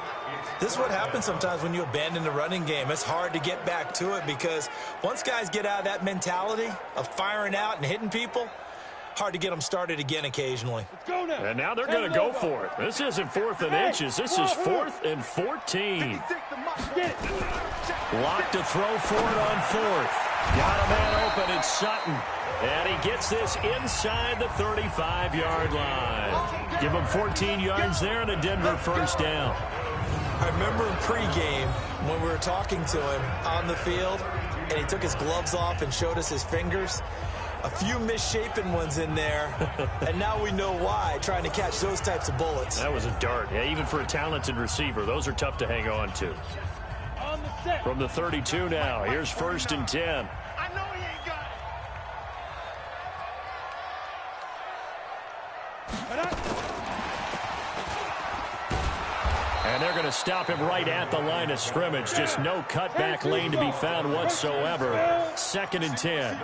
This is what happens sometimes when you abandon the running game. It's hard to get back to it because once guys get out of that mentality of firing out and hitting people, hard to get them started again occasionally. And now they're going to go for it. This isn't 4th and inches. This is 4th and 14. Locked to throw for it on 4th. Got a man open. It's Sutton. And he gets this inside the 35-yard line. Give him 14 yards there and a Denver first down. I remember in pregame when we were talking to him on the field, and he took his gloves off and showed us his fingers. A few misshapen ones in there, and now we know why, trying to catch those types of bullets. That was a dart. Yeah, even for a talented receiver, those are tough to hang on to. From the 32 now, here's 1st and 10. And they're going to stop him right at the line of scrimmage. Just no cutback lane to be found whatsoever. 2nd and 10. At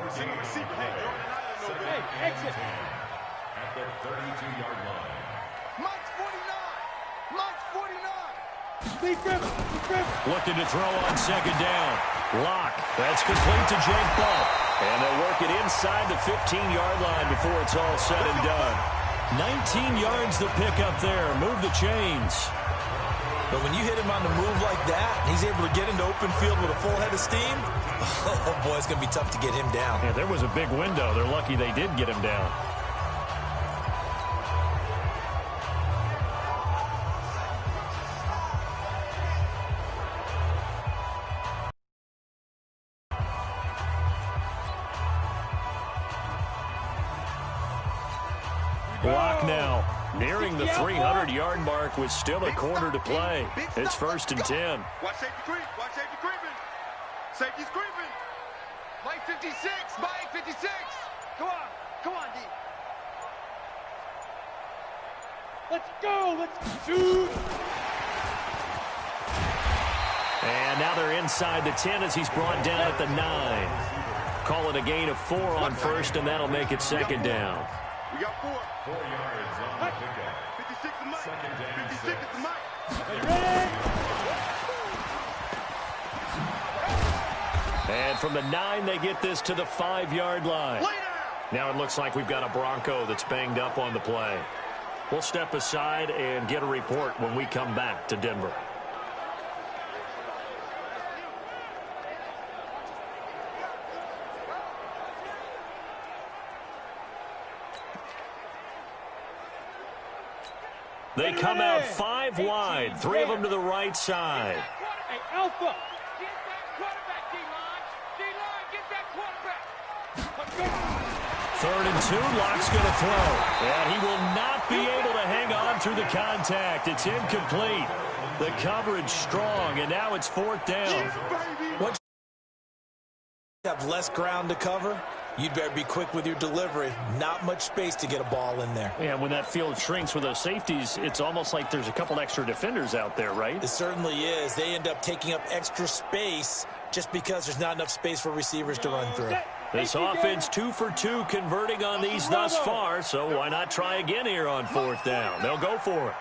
the 32-yard line. Mike's 49. Mike's 49. Looking to throw on 2nd down. Lock. That's complete to Jake Buck. And they'll work it inside the 15-yard line before it's all said and done. 19 yards the pickup there. Move the chains. But when you hit him on the move like that, he's able to get into open field with a full head of steam. Oh, boy, it's going to be tough to get him down. Yeah, there was a big window. They're lucky they did get him down. Lock now, nearing the 300-yard mark with still a quarter to play. It's 1st and 10. Watch safety creep. Watch safety creeping. Safety's creeping. Mike 56. Mike 56. Come on. Come on, D. Let's go. Let's shoot. And now they're inside the 10 as he's brought down at the 9. Call it a gain of 4 on 1st, and that'll make it 2nd down. We got 4. 4 yards on the pickup. 56 is Mike. 2nd down, 56 7. is Mike. And from the 9, they get this to the 5-yard line. Now it looks like we've got a Bronco that's banged up on the play. We'll step aside and get a report when we come back to Denver. They come out 5 wide, 3 of them to the right side. Hey, Alpha. Get that quarterback, D-line. D-line, get that quarterback. 3rd and 2, Lock's going to throw. And he will not be able to hang on through the contact. It's incomplete. The coverage strong, and now it's 4th down. Once you have less ground to cover, you'd better be quick with your delivery. Not much space to get a ball in there. Yeah, when that field shrinks with those safeties, it's almost like there's a couple extra defenders out there, right? It certainly is. They end up taking up extra space just because there's not enough space for receivers to run through. This offense 2 for 2 converting on these thus far, so why not try again here on 4th down? They'll go for it.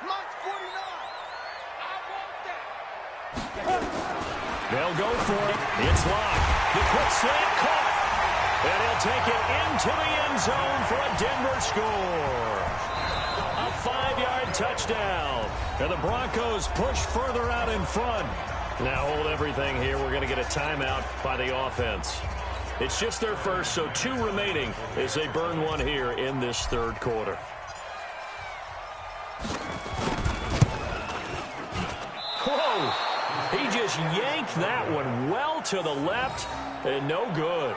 They'll go for it. It's Lock. The quick slant caught. And he'll take it into the end zone for a Denver score. A 5-yard touchdown. And the Broncos push further out in front. Now hold everything here. We're going to get a timeout by the offense. It's just their first, so 2 remaining as they burn one here in this 3rd quarter. Whoa! He just yanked that one well to the left and no good.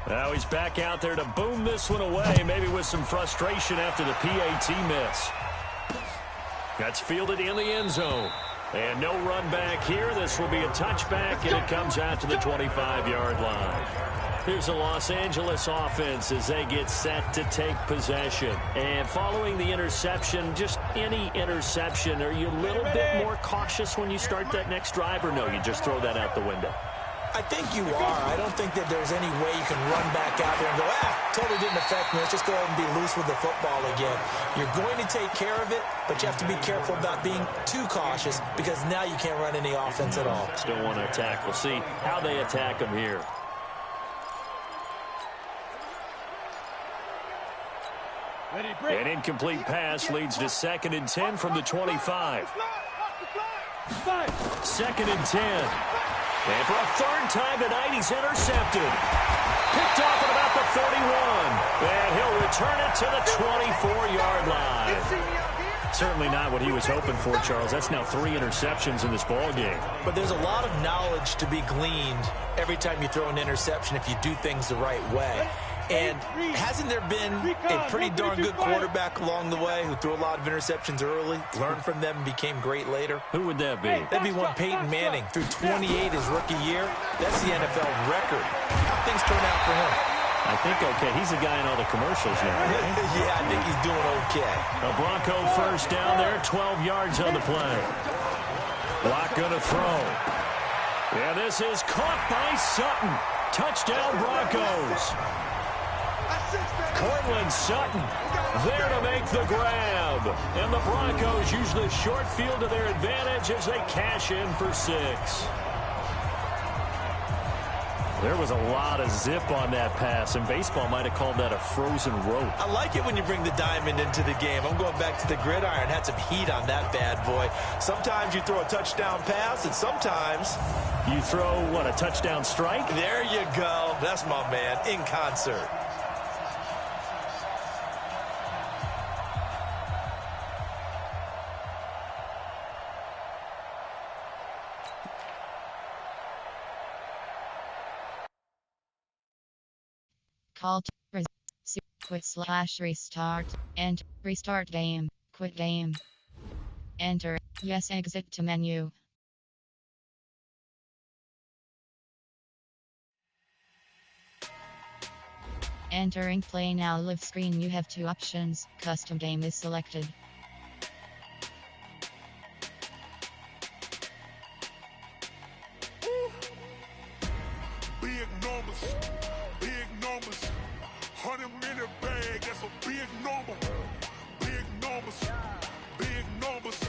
Now he's back out there to boom this one away, maybe with some frustration after the PAT miss. That's fielded in the end zone. And no run back here. This will be a touchback, and it comes out to the 25-yard line. Here's the Los Angeles offense as they get set to take possession. And following the interception, just any interception, are you a little bit more cautious when you start that next drive, or no, you just throw that out the window? I think you are. I don't think that there's any way you can run back out there and go, totally didn't affect me. Let's just go ahead and be loose with the football again. You're going to take care of it, but you have to be careful about being too cautious because now you can't run any offense at all. Still want to attack. We'll see how they attack them here. An incomplete pass leads to 2nd and 10 from the 25. 2nd and 10. And for a 3rd time tonight, he's intercepted. Picked off at about the 31. And he'll return it to the 24-yard line. Certainly not what he was hoping for, Charles. That's now 3 interceptions in this ball game. But there's a lot of knowledge to be gleaned every time you throw an interception if you do things the right way. And hasn't there been a pretty darn good quarterback along the way who threw a lot of interceptions early, learned from them, and became great later? Who would that be? That'd be one Peyton Manning. Threw 28 his rookie year. That's the NFL record. How things turn out for him? I think okay. He's the guy in all the commercials now, right? Yeah, I think he's doing okay. A Bronco 1st down there, 12 yards on the play. Lock gonna throw. Yeah, this is caught by Sutton. Touchdown Broncos. Cortland Sutton there to make the grab. And the Broncos use the short field to their advantage as they cash in for 6. There was a lot of zip on that pass, and baseball might have called that a frozen rope. I like it when you bring the diamond into the game. I'm going back to the gridiron. Had some heat on that bad boy. Sometimes you throw a touchdown pass, and sometimes you throw, what, a touchdown strike? There you go. That's my man, in concert. halt, quit / restart, and restart game, quit game. Enter, yes, exit to menu. Entering play now live screen, you have two options, custom game is selected. Big numbers, 100-minute bag, that's a big number. Big numbers,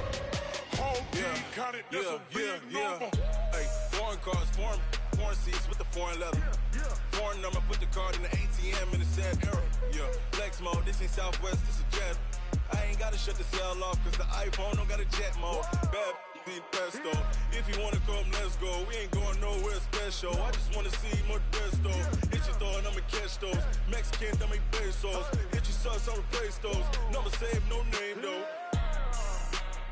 whole team counted, that's a big number. Hey, foreign cars, foreign seats with the foreign leather. Foreign number, put the card in the ATM in the sad era. Yeah, flex mode, this ain't Southwest, this is Jet. I ain't gotta shut the cell off, cause the iPhone don't got a jet mode. Bad need pesto. If you wanna come, let's go. We ain't going nowhere special. I just wanna see more Modesto. Hit your throw and I'ma catch those. Mexican, dame pesos. Hit your sus, I'll replace those. Number save, no name though.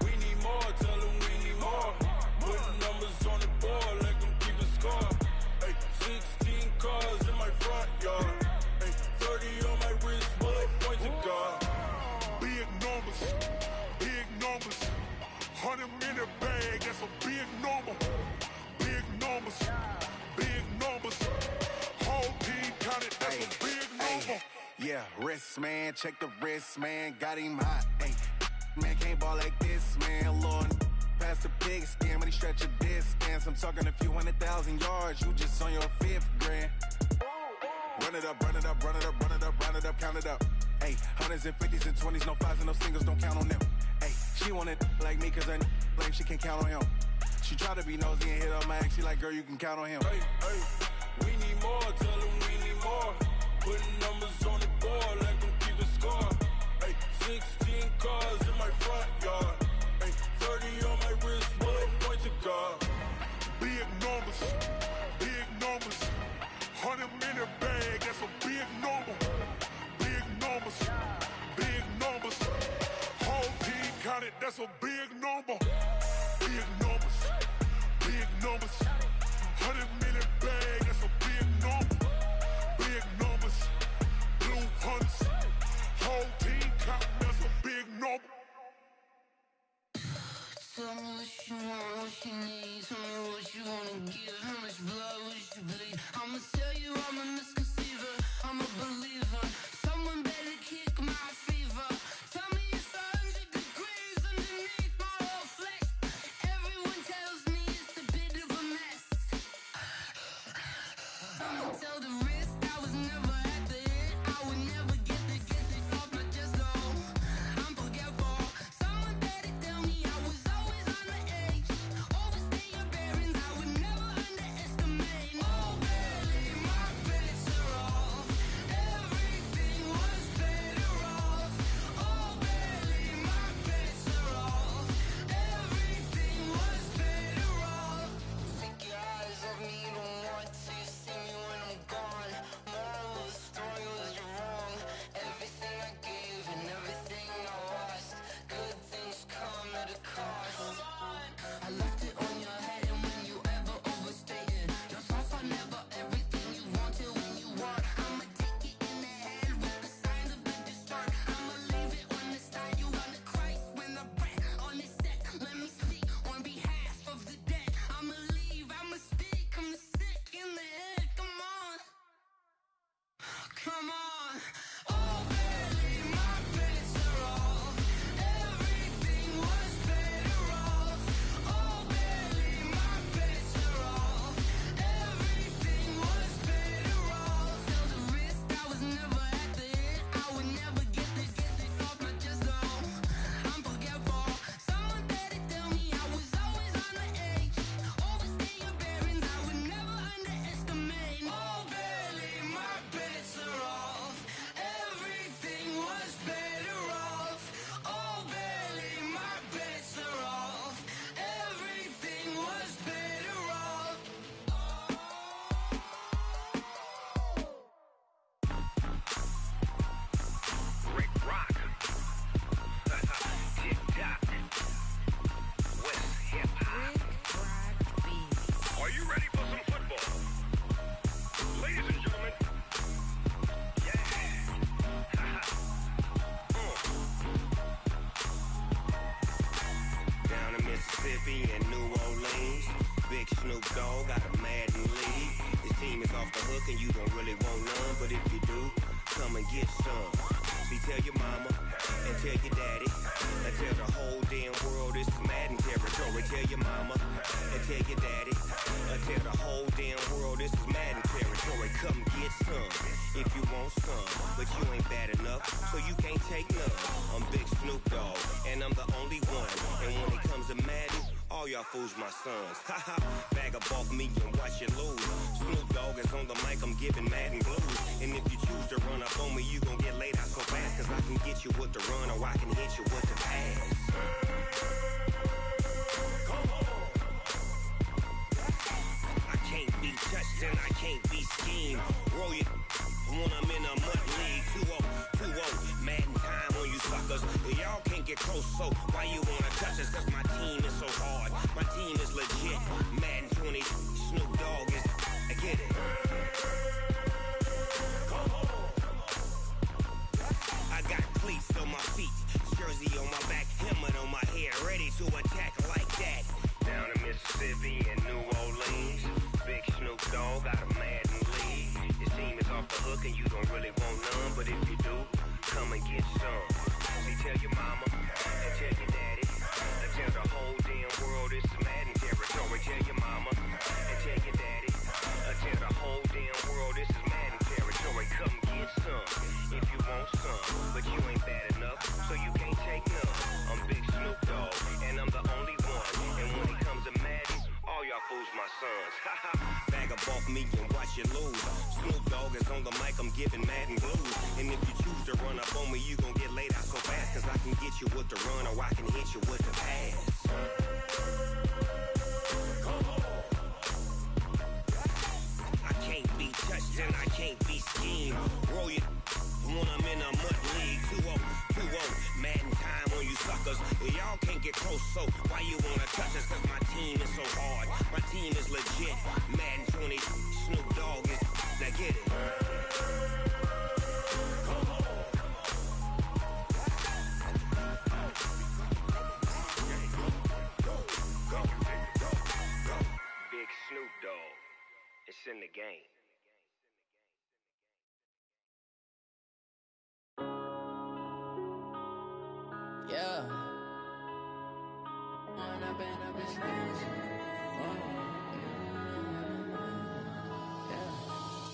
We need more, tell them we need more. Put numbers on the board, let them keep the score. Hey, 16 cars in my front yard. Hey, 30 on my wrist, bullet point to God. Big numbers, 100-minute bag, that's a big number. Big numbers, whole team counted, that's a big number. Yeah, wrist man, check the wrist man, got him hot. Ay, man can't ball like this, man. Lord, past the pig skin when he stretch a distance. I'm talking a few 100,000 yards, you just on your 5th grand. Run it up, count it up. Ay, hundreds and 50s and 20s, no 5s and no singles, don't count on them. Ay, she want it like me, cause her like she can't count on him. She try to be nosy and hit up my ex, she like, girl, you can count on him. Hey, we need more, tell them we need more. Putting numbers on the board, let them keep the score. Hey, 16 cars in my front yard. Hey, 30 on my wrist, bullet point to God. Big numbers, 100-minute bag, that's a big number. Big numbers, whole team counted, that's a big number. Big numbers, 100-minute bag, that's a big number. Big numbers, blue hunts, whole team counting, that's a big number. Tell me what you want, what you need. Tell me what you wanna give. How much blood would you bleed? I'ma tell you I'm a misconceiver. I'm a believer. Someone better kick my fever. Tell me it's 100 degrees underneath my whole flesh. Everyone tells me it's a bit of a mess. I'ma tell the risk I was never at the end. I would never get this off my chest though. I'm forgetful. Someone better tell me I was always on the edge. Overstay your bearings, I would never underestimate. Oh baby, my bets are off. Everything was better off. Mississippi and New Orleans. Big Snoop Dogg got a Madden league. His team is off the hook and you don't really want none, but if you do, come and get some. See, tell your mama and tell your daddy and tell the whole damn world this is Madden territory. Tell your mama and tell your daddy and tell the whole damn world this is Madden territory. Come get some if you want some, but you ain't bad enough, so you can't take none. I'm Big Snoop Dogg, and I'm the only one. And when it comes to Madden, all y'all fools my sons. Haha, bag up off me and watch you lose. Snoop Dogg is on the mic, I'm giving Madden blues. And if you choose to run up on me, you gon' get laid out so fast, cause I can get you with the run or I can hit you with the pass. Come on. I can't be touched and I can't be schemed. Roll you when I'm in a mud league. 2-0, Madden time on you suckers. Y'all can't get close, so why you wanna touch us? Cause my team is so hard, my team is legit. Madden 20, Snoop Dogg is, I get it. Come on. I got cleats on my feet, jersey on my back, helmet on my head, ready to attack like that. Down in Mississippi and New Orleans, Big Snoop Dogg got a Madden league. His team is off the hook and you don't really want none, but if you do, come and get some. See, tell your mama and tell your daddy and tell the whole damn world this is Madden territory. Tell your mama and tell your daddy and tell the whole damn world this is Madden territory. Come get some if you want some, but you ain't bad enough, so you can't take none. I'm Big Snoop Dogg, and I'm the only one. And when it comes to Madden, all y'all fools my sons. Haha, bag up off me and watch you lose. Snoop Dogg is on the mic, I'm giving Madden blues. And if you choose to run up on me, you gon' get laid out so fast, cause I can get you with the run or I can hit you with the pass. Come on. I can't be touched and I can't be schemed. Roll you when I'm in a mud league. 2-0, Madden time on you suckers. Y'all can't get close, so why you wanna touch us? Cause my team is so hard, my team is legit. Madden 20, Snoop Dogg is, now get it. Come on. Go. Big Snoop Dogg, it's in the game. Yeah.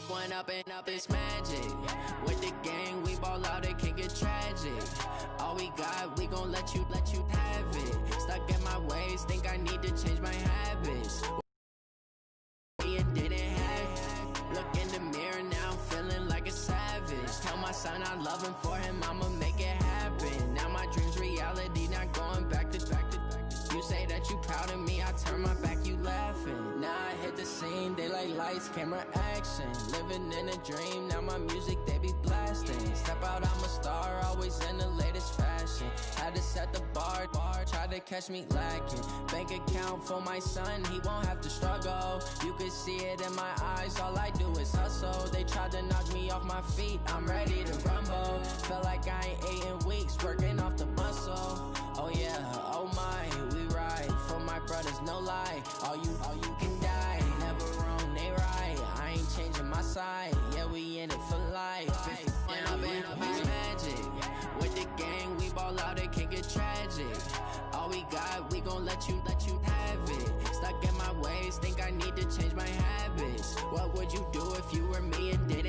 One up and up is magic. With the gang, we ball out, it can get tragic. All we got, we gon' let you have it. Stuck in my ways, think I need to change my habits. It didn't have. Look in the mirror now, I'm feeling like a savage. Tell my son I love him, for him I'ma make it happen. Now my dreams reality, not going back to. You say that you proud of me, I turn my back, you laughing. Now I hit the scene, they like lights, camera, action. Living in a dream, now my music, they be blasting. Step out, I'm a star, always in the latest fashion. Had to set the bar, tried to catch me lacking. Bank account for my son, he won't have to struggle. You could see it in my eyes, all I do is hustle. They tried to knock me off my feet, I'm ready to rumble. Felt like I ain't ate in weeks, working off the muscle. Oh yeah, oh my, we ride for my brothers, no lie. All you can die, never wrong, they right. I ain't changing my side, yeah, we in it for life. And I've been magic. With the gang, we ball out, it can get tragic. All we got, we gon' let you have it. Stuck in my ways, think I need to change my habits. What would you do if you were me and didn't